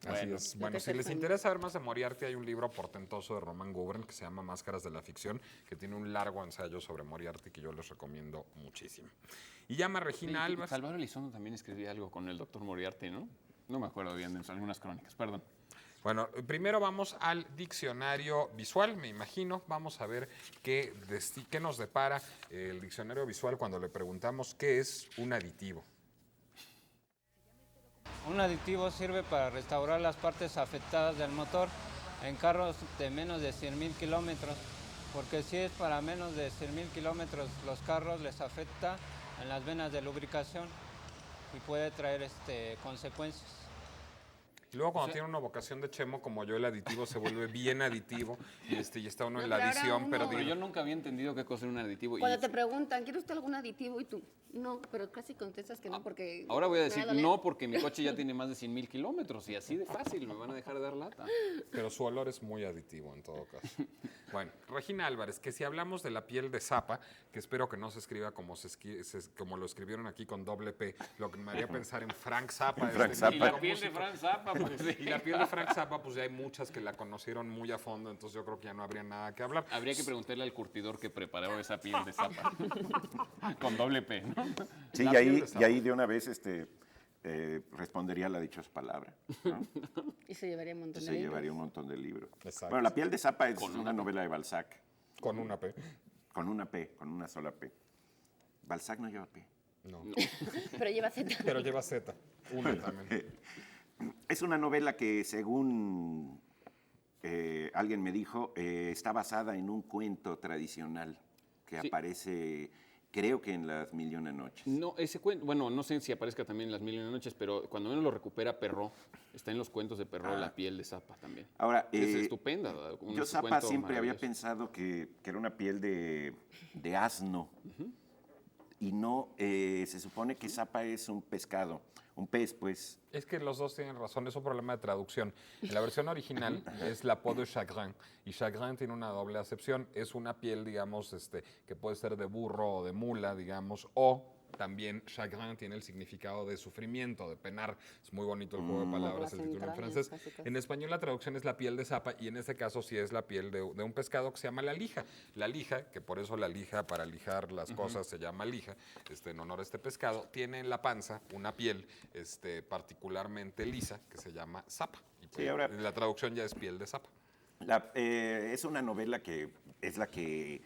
Así Bueno. es. Bueno, que si ser les fan. interesa saber más de Moriarty, hay un libro portentoso de Roman Gubern que se llama Máscaras de la Ficción, que tiene un largo ensayo sobre Moriarty que yo les recomiendo muchísimo. Y llama Regina Alba. Salvador Elizondo también escribía algo con el doctor Moriarty, ¿no? No me acuerdo bien de algunas crónicas, perdón. Bueno, primero vamos al diccionario visual, me imagino. Vamos a ver qué nos depara el diccionario visual cuando le preguntamos qué es un aditivo. Un aditivo sirve para restaurar las partes afectadas del motor en carros de menos de 100.000 kilómetros, porque si es para menos de 100.000 kilómetros, los carros les afecta en las venas de lubricación y puede traer consecuencias. Y luego cuando tiene una vocación de chemo como yo, el aditivo se vuelve bien aditivo y está uno en No, la pero ahora adición uno- perdida. Pero yo nunca había entendido qué cosa era un aditivo. Cuando te preguntan, ¿quiere usted algún aditivo? Y tú, no, pero casi contestas que no, porque... Ahora voy a me va decir doler. no porque mi coche ya tiene más de 100,000 kilómetros y así de fácil me van a dejar de dar lata. Pero su olor es muy aditivo en todo caso. Bueno, Regina Álvarez, que si hablamos de la piel de Zapa, que espero que no se escriba como como lo escribieron aquí con doble P, lo que me haría pensar en Frank Zappa. Frank Y Zappa. la piel de Frank Zappa, pues Sí. Y la piel de Frank Zappa, pues ya hay muchas que la conocieron muy a fondo, entonces yo creo que ya no habría nada que hablar. Habría que preguntarle al curtidor que preparó esa piel de Zappa. Con doble P, ¿no? Sí, La y piel ahí, de y ahí de una vez respondería la dichosa palabra. ¿no? Y se llevaría un montón de Se libros. llevaría un montón de libros. Exacto. Bueno, La piel de Zappa es una novela de Balzac, Con una P. con una P, con una sola P. Balzac no lleva P. No. Pero lleva Z. Pero lleva Z. Una también. Es una novela que, según alguien me dijo, está basada en un cuento tradicional que Sí. aparece, creo que en Las Mil y Una Noches. No, ese cuento, bueno, no sé si aparezca también en Las Mil y Una Noches, pero cuando menos lo recupera Perrault, está en los cuentos de Perrault, La piel de Zappa también. Ahora, Es estupenda. Un yo Zappa cuento siempre había maravilloso. pensado que era una piel de asno. Y no, se supone que Zappa es un pescado, un pez, pues. Es que los dos tienen razón, es un problema de traducción. En la versión original es la peau de chagrin, y chagrin tiene una doble acepción. Es una piel, digamos, que puede ser de burro o de mula, digamos, o también chagrin tiene el significado de sufrimiento, de penar. Es muy bonito el juego de palabras, Las el título en entrañas, francés. casi, casi. En español la traducción es la piel de Zappa, y en este caso sí es la piel de un pescado que se llama la lija. La lija, que por eso la lija, para lijar las cosas, se llama lija, en honor a este pescado, tiene en la panza una piel particularmente lisa que se llama Zappa. Y pues, ahora- la traducción ya es piel de Zappa. Es una novela que es la que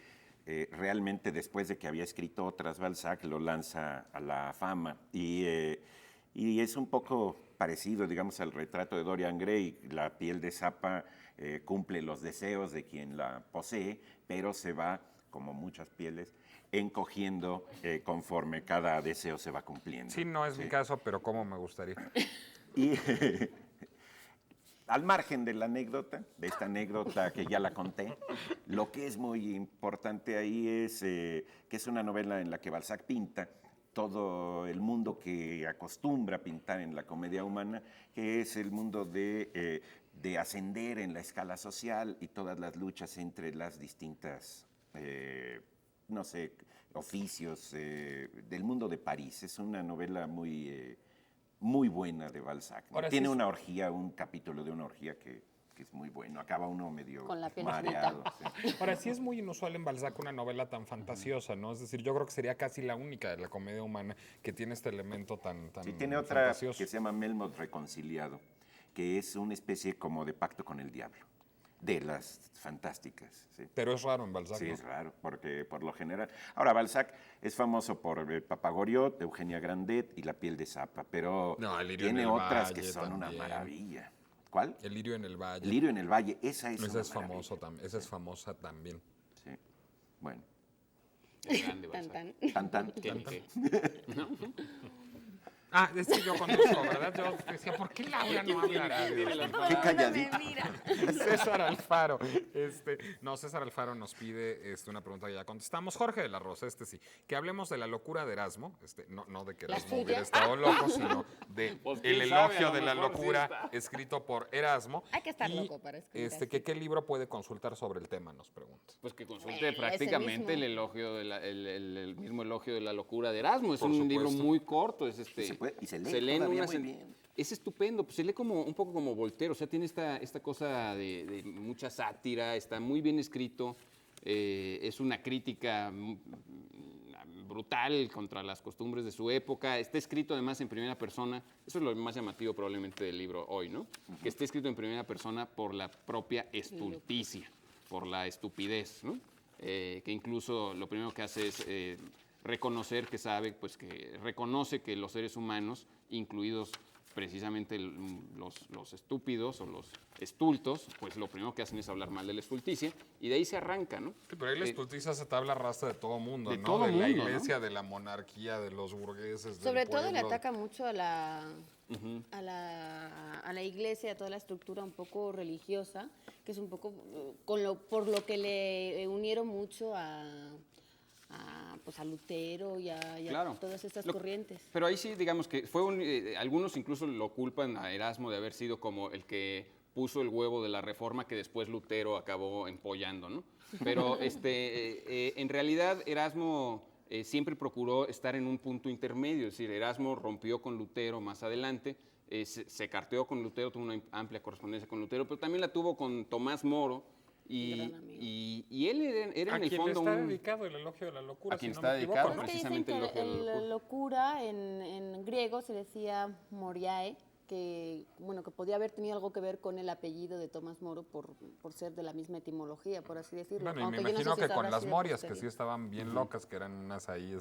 realmente, después de que había escrito otras, Balzac lo lanza a la fama. Y es un poco parecido, digamos, al retrato de Dorian Gray. La piel de Zappa cumple los deseos de quien la posee, pero se va, como muchas pieles, encogiendo conforme cada deseo se va cumpliendo. Sí, no es mi caso, pero cómo me gustaría. Y al margen de la anécdota, de esta anécdota que ya la conté, lo que es muy importante ahí es que es una novela en la que Balzac pinta todo el mundo que acostumbra a pintar en la comedia humana, que es el mundo de ascender en la escala social y todas las luchas entre las distintas, no sé, oficios del mundo de París. Es una novela muy buena de Balzac, ¿no? Ahora sí Tiene es- una orgía, un capítulo de una orgía que es muy bueno. Acaba uno medio Con la piel mareado. Sí. Ahora, sí es muy inusual en Balzac una novela tan fantasiosa, ¿no? Es decir, yo creo que sería casi la única de la comedia humana que tiene este elemento tan Sí, tiene otra fantasioso. que se llama Melmoth Reconciliado, que es una especie como de pacto con el diablo, de las fantásticas. Sí. Pero es raro en Balzac, Sí, ¿no? es raro, porque por lo general... Ahora, Balzac es famoso por Papagoriot, Eugenia Grandet y La piel de Zappa, pero No, El lirio tiene en el otras que valle son una también. maravilla. ¿Cuál? El lirio en el valle. Lirio en el Valle, esa es Esa una es famoso maravilla. también. Esa es famosa también. Sí. Bueno, Es grande, Tan, Balzac. tan. tan. ¿Qué? Ah, es que yo conduzco, ¿verdad? Yo decía, ¿por qué Laura no habla radio? Qué calladita. César Alfaro. No, César Alfaro nos pide una pregunta que ya contestamos. Jorge de la Rosa, sí. Que hablemos de la locura de Erasmo. No de que ¿La Erasmo hubiera suya? estado loco, sino de Pues, el quién sabe, elogio a lo de la mejor sí locura está. escrito por Erasmo. Hay que estar Y, loco para escribir así. ¿qué libro puede consultar sobre el tema? Nos pregunta. Pues que consulte Ese prácticamente el mismo. elogio de el mismo elogio de la locura de Erasmo. Es Por un supuesto. libro muy corto. Es Y se lee todavía muy bien. Es estupendo, pues se lee como un poco como Voltaire, o sea, tiene esta cosa de mucha sátira, está muy bien escrito, es una crítica brutal contra las costumbres de su época, está escrito además en primera persona, eso es lo más llamativo probablemente del libro hoy, ¿no? Que esté escrito en primera persona por la propia estulticia, por la estupidez, ¿no? Que incluso lo primero que hace es reconocer que sabe, pues que reconoce que los seres humanos, incluidos precisamente los estúpidos o los estultos, pues lo primero que hacen es hablar mal de la estulticia y de ahí se arranca, ¿no? Sí, pero ahí la estulticia se tabla rasa de todo mundo, de ¿no? todo de la mundo, ¿no? iglesia, de la monarquía, de los burgueses, del Sobre todo le pueblo. ataca mucho a la iglesia, a toda la estructura un poco religiosa, que es un poco por lo que le unieron mucho pues a Lutero y a Claro. todas estas Lo- corrientes. Pero ahí sí, digamos que fue algunos incluso lo culpan a Erasmo de haber sido como el que puso el huevo de la reforma que después Lutero acabó empollando, ¿no? Pero en realidad Erasmo siempre procuró estar en un punto intermedio, es decir, Erasmo rompió con Lutero más adelante, se carteó con Lutero, tuvo una amplia correspondencia con Lutero, pero también la tuvo con Tomás Moro. Gran amigo. Y él era A en el quien fondo está un... dedicado el elogio de la locura. A quien si está no me equivoco, dedicado, ¿no? Es que dicen precisamente que el elogio de la locura en griego se decía moriae, que bueno, que podía haber tenido algo que ver con el apellido de Tomás Moro por ser de la misma etimología, por así decirlo. Bueno, y me Aunque yo no sé imagino si que eso con habrá las sido morias, que posterior. sí estaban bien locas, que eran unas ahí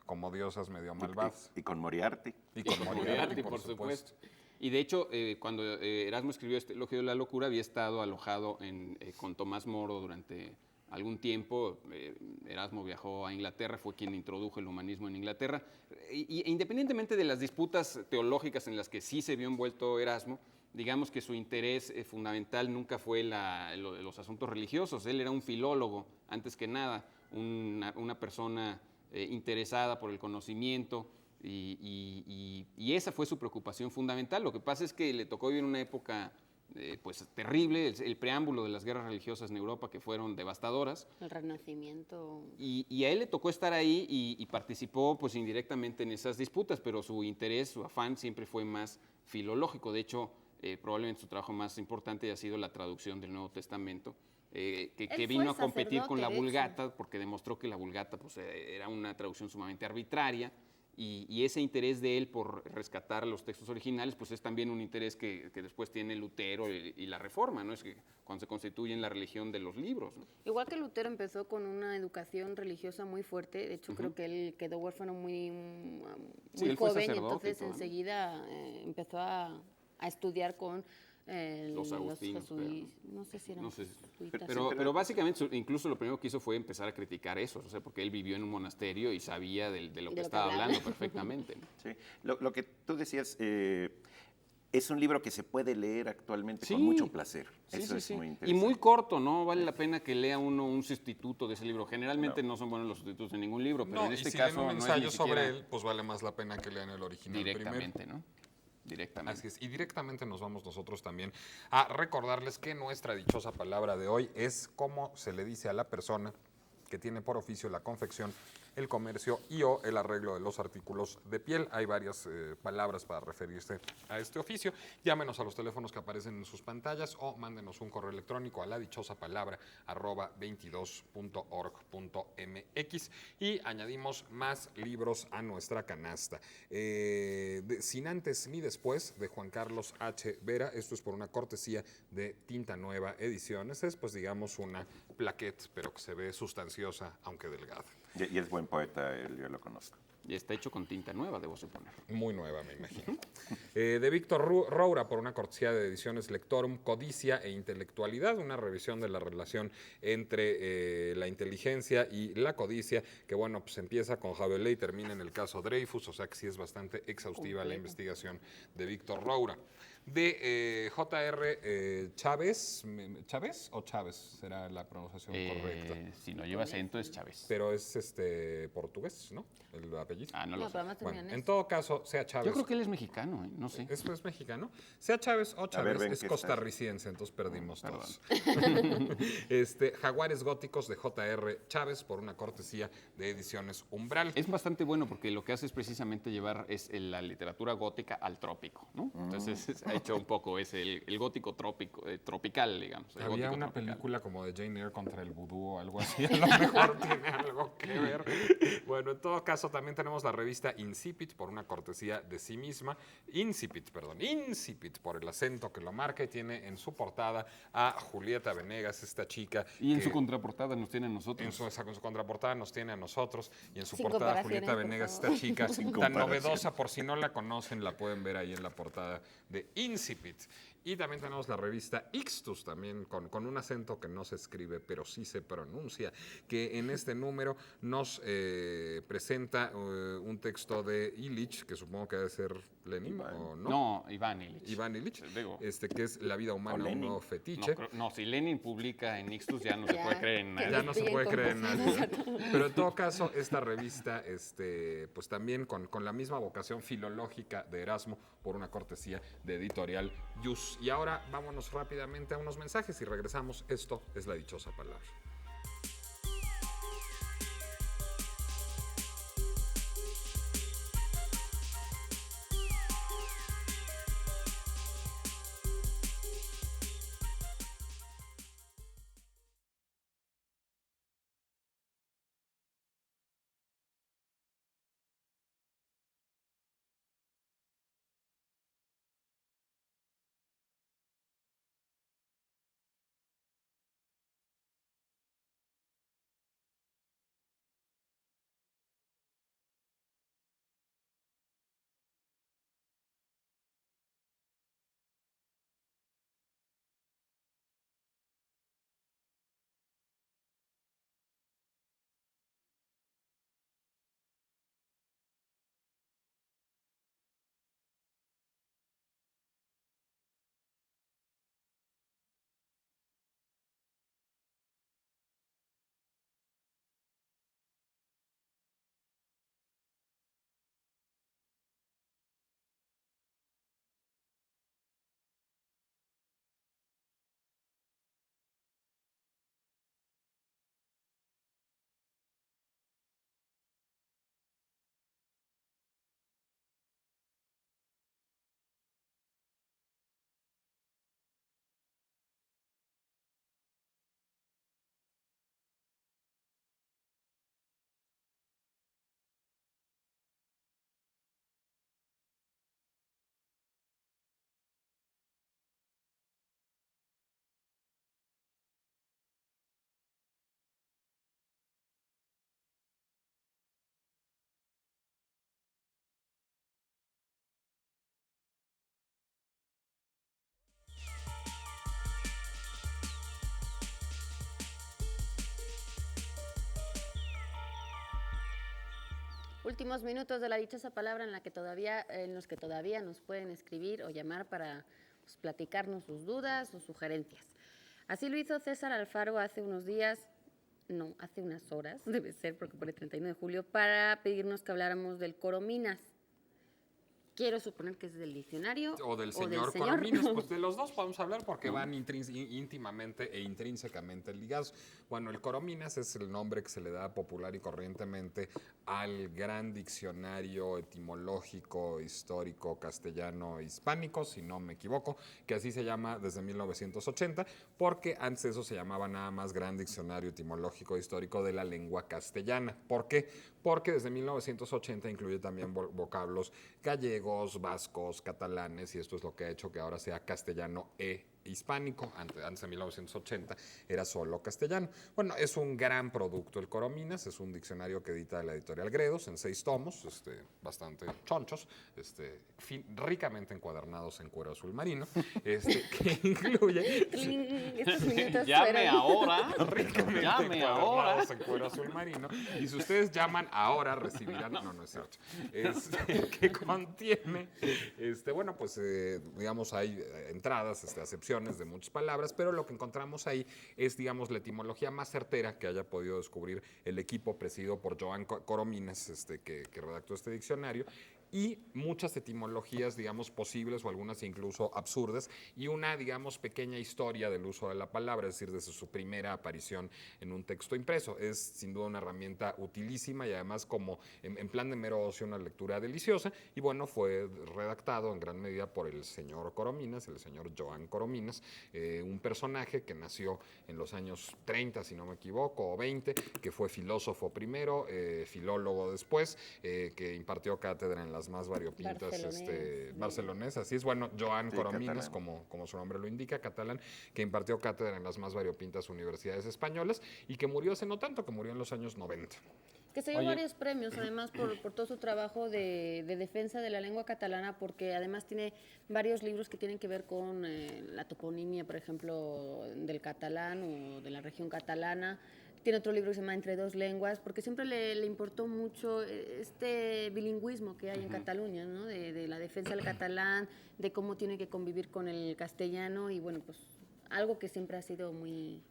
como diosas medio malvadas. Y con Moriarty. Y con Moriarty, por supuesto. supuesto. Y de hecho, cuando Erasmo escribió este elogio de la locura, había estado alojado con Tomás Moro durante algún tiempo. Erasmo viajó a Inglaterra, fue quien introdujo el humanismo en Inglaterra. Y independientemente de las disputas teológicas en las que sí se vio envuelto Erasmo, digamos que su interés fundamental nunca fue los asuntos religiosos. Él era un filólogo, antes que nada, una persona interesada por el conocimiento. Y esa fue su preocupación fundamental. Lo que pasa es que le tocó vivir una época pues terrible, el preámbulo de las guerras religiosas en Europa, que fueron devastadoras. El Renacimiento. Y a él le tocó estar ahí y participó pues indirectamente en esas disputas, pero su interés, su afán siempre fue más filológico. De hecho, probablemente su trabajo más importante ha sido la traducción del Nuevo Testamento, que vino a competir con la sacerdote, de Vulgata, porque demostró que la Vulgata pues, era una traducción sumamente arbitraria. Y ese interés de él por rescatar los textos originales, pues es también un interés que después tiene Lutero y la Reforma, ¿no? Es que cuando se constituyen la religión de los libros, ¿no? Igual que Lutero empezó con una educación religiosa muy fuerte, de hecho creo que él quedó huérfano muy Sí, él fue joven, y sacerdote y entonces todo, ¿no? enseguida empezó a estudiar con Los agustinos, no sé si eran No sé, jesuitas. pero básicamente incluso lo primero que hizo fue empezar a criticar eso, o sea, porque él vivió en un monasterio y sabía de lo que lo que estaba hablaba. hablando perfectamente, ¿no? Sí. Lo que tú decías, es un libro que se puede leer actualmente Sí. con mucho placer. Sí, Eso sí, es sí. muy Y interesante. muy corto, ¿no? Vale la pena que lea uno un sustituto de ese libro. Generalmente no son buenos los sustitutos de ningún libro, pero No, en este y si caso leen un no es ensayo ni sobre siquiera él, pues vale más la pena que lean el original directamente, primero. ¿no? Directamente. Así es, y directamente nos vamos nosotros también a recordarles que nuestra dichosa palabra de hoy es cómo se le dice a la persona que tiene por oficio la confección, el comercio y o el arreglo de los artículos de piel. Hay varias palabras para referirse a este oficio. Llámenos a los teléfonos que aparecen en sus pantallas o mándenos un correo electrónico a la dichosa palabra @22.org.mx y añadimos más libros a nuestra canasta. Sin antes ni después, de Juan Carlos H. Vera. Esto es por una cortesía de Tinta Nueva Ediciones. Es pues digamos una plaquette, pero que se ve sustanciosa, aunque delgada. Y es buen poeta, yo lo conozco. Y está hecho con tinta nueva, debo suponer. Muy nueva, me imagino. De Víctor Roura, por una cortesía de Ediciones Lectorum, Codicia e Intelectualidad, una revisión de la relación entre la inteligencia y la codicia, que bueno, pues empieza con Javelé y termina en el caso Dreyfus, o sea que sí es bastante exhaustiva la investigación de Víctor Roura. De J.R. Chávez, ¿Chávez o Chávez será la pronunciación correcta? Si no lleva acento es Chávez. Pero es portugués, ¿no? El apellido. Ah, no lo sé. pero además Bueno, terminan en eso. todo caso, sea Chávez. Yo creo que él es mexicano, no sé. Es mexicano. Sea Chávez o Chávez, ven es qué costarricense, entonces perdimos perdón. todos. Jaguares Góticos de J.R. Chávez, por una cortesía de Ediciones Umbral. Es bastante bueno porque lo que hace es precisamente llevar la literatura gótica al trópico, ¿no? Entonces ha hecho un poco el gótico tropical, digamos. el Había gótico una tropical. película como de Jane Eyre contra el vudú o algo así, a lo mejor tiene algo que ver. Bueno, en todo caso también tenemos la revista Incipit, por una cortesía de sí misma. Incipit, por el acento que lo marca, y tiene en su portada a Julieta Venegas, esta chica. Y en que su contraportada nos tiene a nosotros. en su contraportada nos tiene a nosotros, y en su Sin portada comparaciones, Julieta por Venegas, favor. esta chica tan comparaciones. novedosa, por si no la conocen, la pueden ver ahí en la portada de Incipit. Y también tenemos la revista Ixtus, también con un acento que no se escribe, pero sí se pronuncia, que en este número nos presenta un texto de Illich, que supongo que debe ser Lenin, ¿o no? No, Iván Illich. Iván Illich, Digo, que es La vida humana, un Lenin. nuevo no, fetiche. no, si Lenin publica en Ixtus ya no se Ya, puede creer en que nada. Ya no se Bien puede creer en compuestos. nadie. Pero en todo caso, esta revista, pues también con la misma vocación filológica de Erasmo, por una cortesía de Editorial Yus. Y ahora vámonos rápidamente a unos mensajes y regresamos. Esto es La Dichosa Palabra. Últimos minutos de la dichosa palabra en los que todavía nos pueden escribir o llamar para pues, platicarnos sus dudas o sugerencias. Así lo hizo César Alfaro hace unos horas, debe ser porque por el 31 de julio, para pedirnos que habláramos del Corominas. Quiero suponer que es del diccionario. O del señor Corominas. Pues de los dos podemos hablar porque van íntimamente e intrínsecamente ligados. Bueno, el Corominas es el nombre que se le da popular y corrientemente al gran diccionario etimológico, histórico, castellano, hispánico, si no me equivoco, que así se llama desde 1980, porque antes de eso se llamaba nada más Gran Diccionario Etimológico Histórico de la Lengua Castellana. ¿Por qué? Porque desde 1980 incluye también vocablos gallegos, vascos, catalanes, y esto es lo que ha hecho que ahora sea castellano hispánico. Antes de 1980 era solo castellano. Bueno, es un gran producto el Corominas, es un diccionario que edita la editorial Gredos en 6 tomos, bastante chonchos, ricamente encuadernados en cuero azul marino, que incluye... Estos minutos Llame fueron- ahora. Ricamente Llame ahora. encuadernados en cuero azul marino. Y si ustedes llaman ahora, recibirán... No es cierto. Que contiene, bueno, pues, digamos, hay entradas, acepciones de muchas palabras, pero lo que encontramos ahí es, digamos, la etimología más certera que haya podido descubrir el equipo presidido por Joan Corominas, que redactó este diccionario, y muchas etimologías, digamos, posibles o algunas incluso absurdas, y una, digamos, pequeña historia del uso de la palabra, es decir, desde su primera aparición en un texto impreso. Es sin duda una herramienta utilísima y además como en plan de mero ocio una lectura deliciosa, y bueno, fue redactado en gran medida por el señor Corominas, el señor Joan Corominas, un personaje que nació en los años 30, si no me equivoco, o 20, que fue filósofo primero, filólogo después, que impartió cátedra en las más variopintas barcelonés, así es. Bueno, Joan Sí, Corominas, catalán. como su nombre lo indica, catalán, que impartió cátedra en las más variopintas universidades españolas y que murió hace no tanto, que murió en los años 90. Que se llevó Oye. varios premios, además, por todo su trabajo de defensa de la lengua catalana, porque además tiene varios libros que tienen que ver con la toponimia, por ejemplo, del catalán o de la región catalana. Tiene otro libro que se llama Entre dos lenguas, porque siempre le importó mucho este bilingüismo que hay en Cataluña, ¿no? De la defensa del catalán, de cómo tiene que convivir con el castellano y, bueno, pues algo que siempre ha sido muy...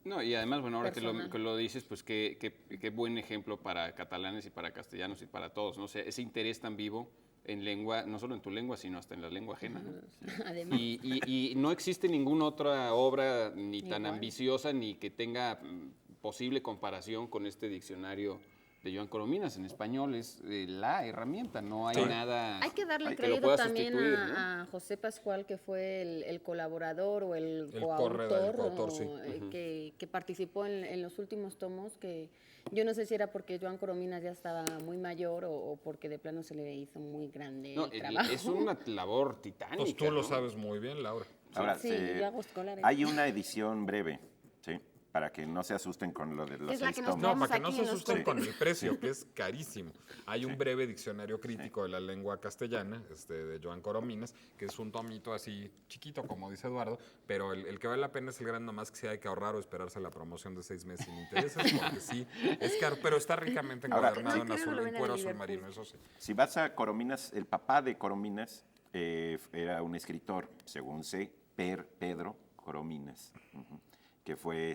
No, y además, bueno, ahora Personal. que lo dices, pues qué buen ejemplo para catalanes y para castellanos y para todos, ¿no? O sea, ese interés tan vivo en lengua, no solo en tu lengua, sino hasta en la lengua ajena, ¿no? Además, Y no existe ninguna otra obra ni tan Igual. ambiciosa ni que tenga posible comparación con este diccionario de Joan Corominas. En español es la herramienta, no hay nada hay que darle que lo crédito pueda también sustituir, ¿no? a José Pascual, que fue el colaborador o el coautor, sí. que participó en los últimos tomos, que yo no sé si era porque Joan Corominas ya estaba muy mayor o porque de plano se le hizo muy grande No, el trabajo. es una labor titánica. Pues tú lo ¿no? sabes muy bien, Laura. Ahora, Sí, yo hago escolares. hay una edición breve, ¿sí? Para que no se asusten con lo de los Es la 6 que nos tomos. No, Vamos para que no aquí se en los asusten con cortes. el precio, que es carísimo. Hay un breve diccionario crítico de la lengua castellana, de Joan Corominas, que es un tomito así chiquito, como dice Eduardo, pero el que vale la pena es el gran, nomás que si hay que ahorrar o esperarse la promoción de 6 meses sin intereses, porque sí, es caro, pero está ricamente Ahora, encuadernado sí. en No, creo que lo en venden cuero en azul Liverpool. marino, eso sí. Si vas a Corominas, el papá de Corominas era un escritor, según sé, Pedro Corominas, que fue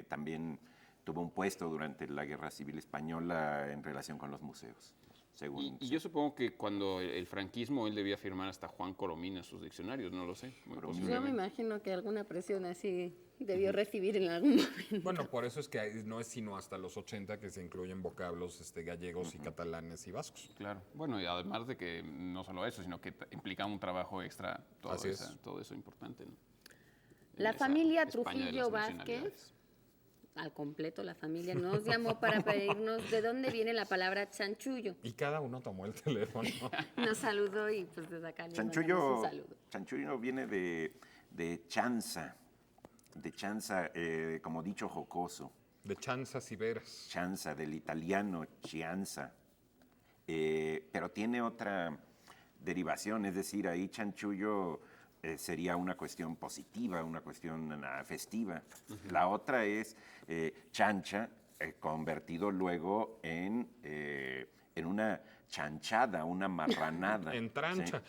también tuvo un puesto durante la Guerra Civil Española en relación con los museos, según Y sé. yo supongo que cuando el franquismo él debía firmar hasta Juan Corominas sus diccionarios, no lo sé. Muy Yo me posiblemente. imagino que alguna presión así debió recibir en algún momento. Bueno, por eso es que no es sino hasta los 80 que se incluyen vocablos gallegos y catalanes y vascos. Claro. Bueno, y además de que no solo eso, sino que implica un trabajo extra, Así es. todo eso importante, ¿no? La En esa familia España de Trujillo las Vázquez, nacionalidades. al completo la familia, nos llamó para pedirnos de dónde viene la palabra chanchullo. Y cada uno tomó el teléfono. Nos saludó y pues desde acá le mandamos un saludo. Chanchullo viene de chanza, como dicho jocoso, De chanzas y veras. chanza, del italiano chianza, pero tiene otra derivación, es decir, ahí chanchullo sería una cuestión positiva, una cuestión festiva. La otra es chancha, convertido luego en en una chanchada, una marranada. En trancha.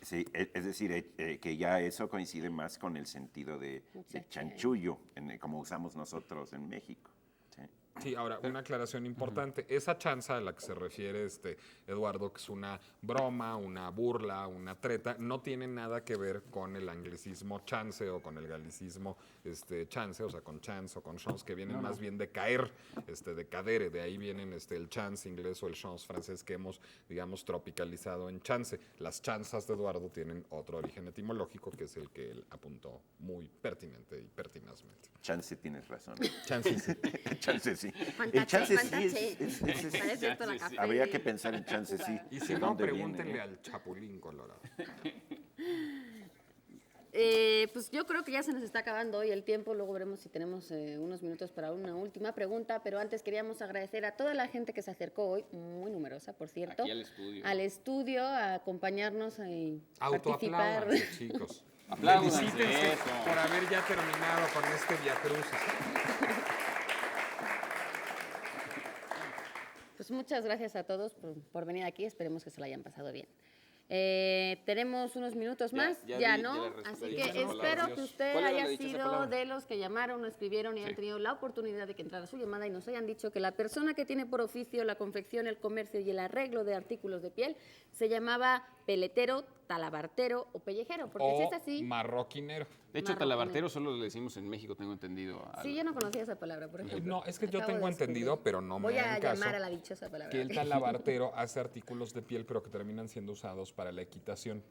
Sí, es decir, que ya eso coincide más con el sentido de chanchullo, como usamos nosotros en México. ¿Sí? Sí, ahora, una aclaración importante. Esa chanza a la que se refiere Eduardo, que es una broma, una burla, una treta, no tiene nada que ver con el anglicismo chance o con el galicismo chance, o sea, con chance o con chance, que vienen más bien de caer, de cadere. De ahí vienen el chance inglés o el chance francés que hemos, digamos, tropicalizado en chance. Las chanzas de Eduardo tienen otro origen etimológico, que es el que él apuntó muy pertinente y pertinazmente. Chance, tienes razón. Chance, sí. Chance, sí. Fantache, El chance sí fantache. Parece esto la café. Habría que pensar en chance sí. Y ¿De si no, dónde viene, pregúntenle al Chapulín Colorado. Pues yo creo que ya se nos está acabando hoy el tiempo, luego veremos si tenemos unos minutos para una última pregunta, pero antes queríamos agradecer a toda la gente que se acercó hoy, muy numerosa, por cierto, Aquí al estudio. a acompañarnos y participar. Autoapláudanse, chicos. Apláudanse, Felicítense eso. por haber ya terminado con este viacrucis. Pues muchas gracias a todos por venir aquí, esperemos que se lo hayan pasado bien. Tenemos unos minutos más, ya no, le así respondí. que Dichosa palabra. espero que usted ¿Cuál era la haya dichosa sido palabra? de los que llamaron o escribieron y han tenido la oportunidad de que entrara su llamada y nos hayan dicho que la persona que tiene por oficio la confección, el comercio y el arreglo de artículos de piel se llamaba peletero, talabartero o pellejero, porque si O es así... marroquinero. De hecho, Marroquinero. talabartero solo le decimos en México, tengo entendido. Sí, yo no conocía esa palabra, por ejemplo. No, es que yo Acabo tengo de entendido, descubrir. pero no me Voy a hagan caso, llamar a la dichosa palabra. que el talabartero hace artículos de piel, pero que terminan siendo usados para la equitación.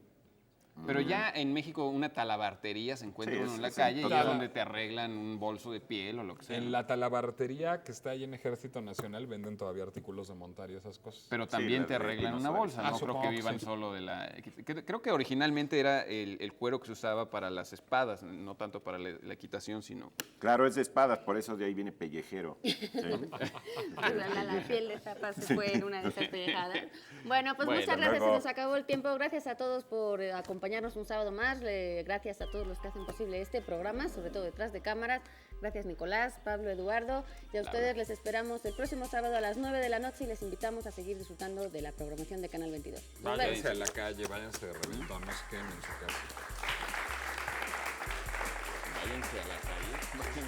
Pero ya en México una talabartería se encuentra Sí, uno en la sí, calle y es tala- donde te arreglan un bolso de piel o lo que sea. En la talabartería que está ahí en Ejército Nacional venden todavía artículos de montar y esas cosas. Pero también la te de arreglan una dinosaurios. bolsa, no creo supongo que que vivan sí. solo de la... Creo que originalmente era el cuero que se usaba para las espadas, no tanto para la equitación, sino... Claro, es de espadas, por eso de ahí viene pellejero. Sí. La piel de zapa se fue en una de esas pellejadas. Bueno, pues Bueno, muchas gracias, luego- se nos acabó el tiempo. Gracias a todos por acompañarnos un sábado más. Gracias a todos los que hacen posible este programa, sobre todo detrás de cámaras. Gracias Nicolás, Pablo, Eduardo. Y a ustedes les esperamos el próximo sábado a las 9 de la noche y les invitamos a seguir disfrutando de la programación de Canal 22. Nos Váyanse vemos. a la calle, váyanse de reventón, no se queden en su casa. Váyanse a la calle. No sé qué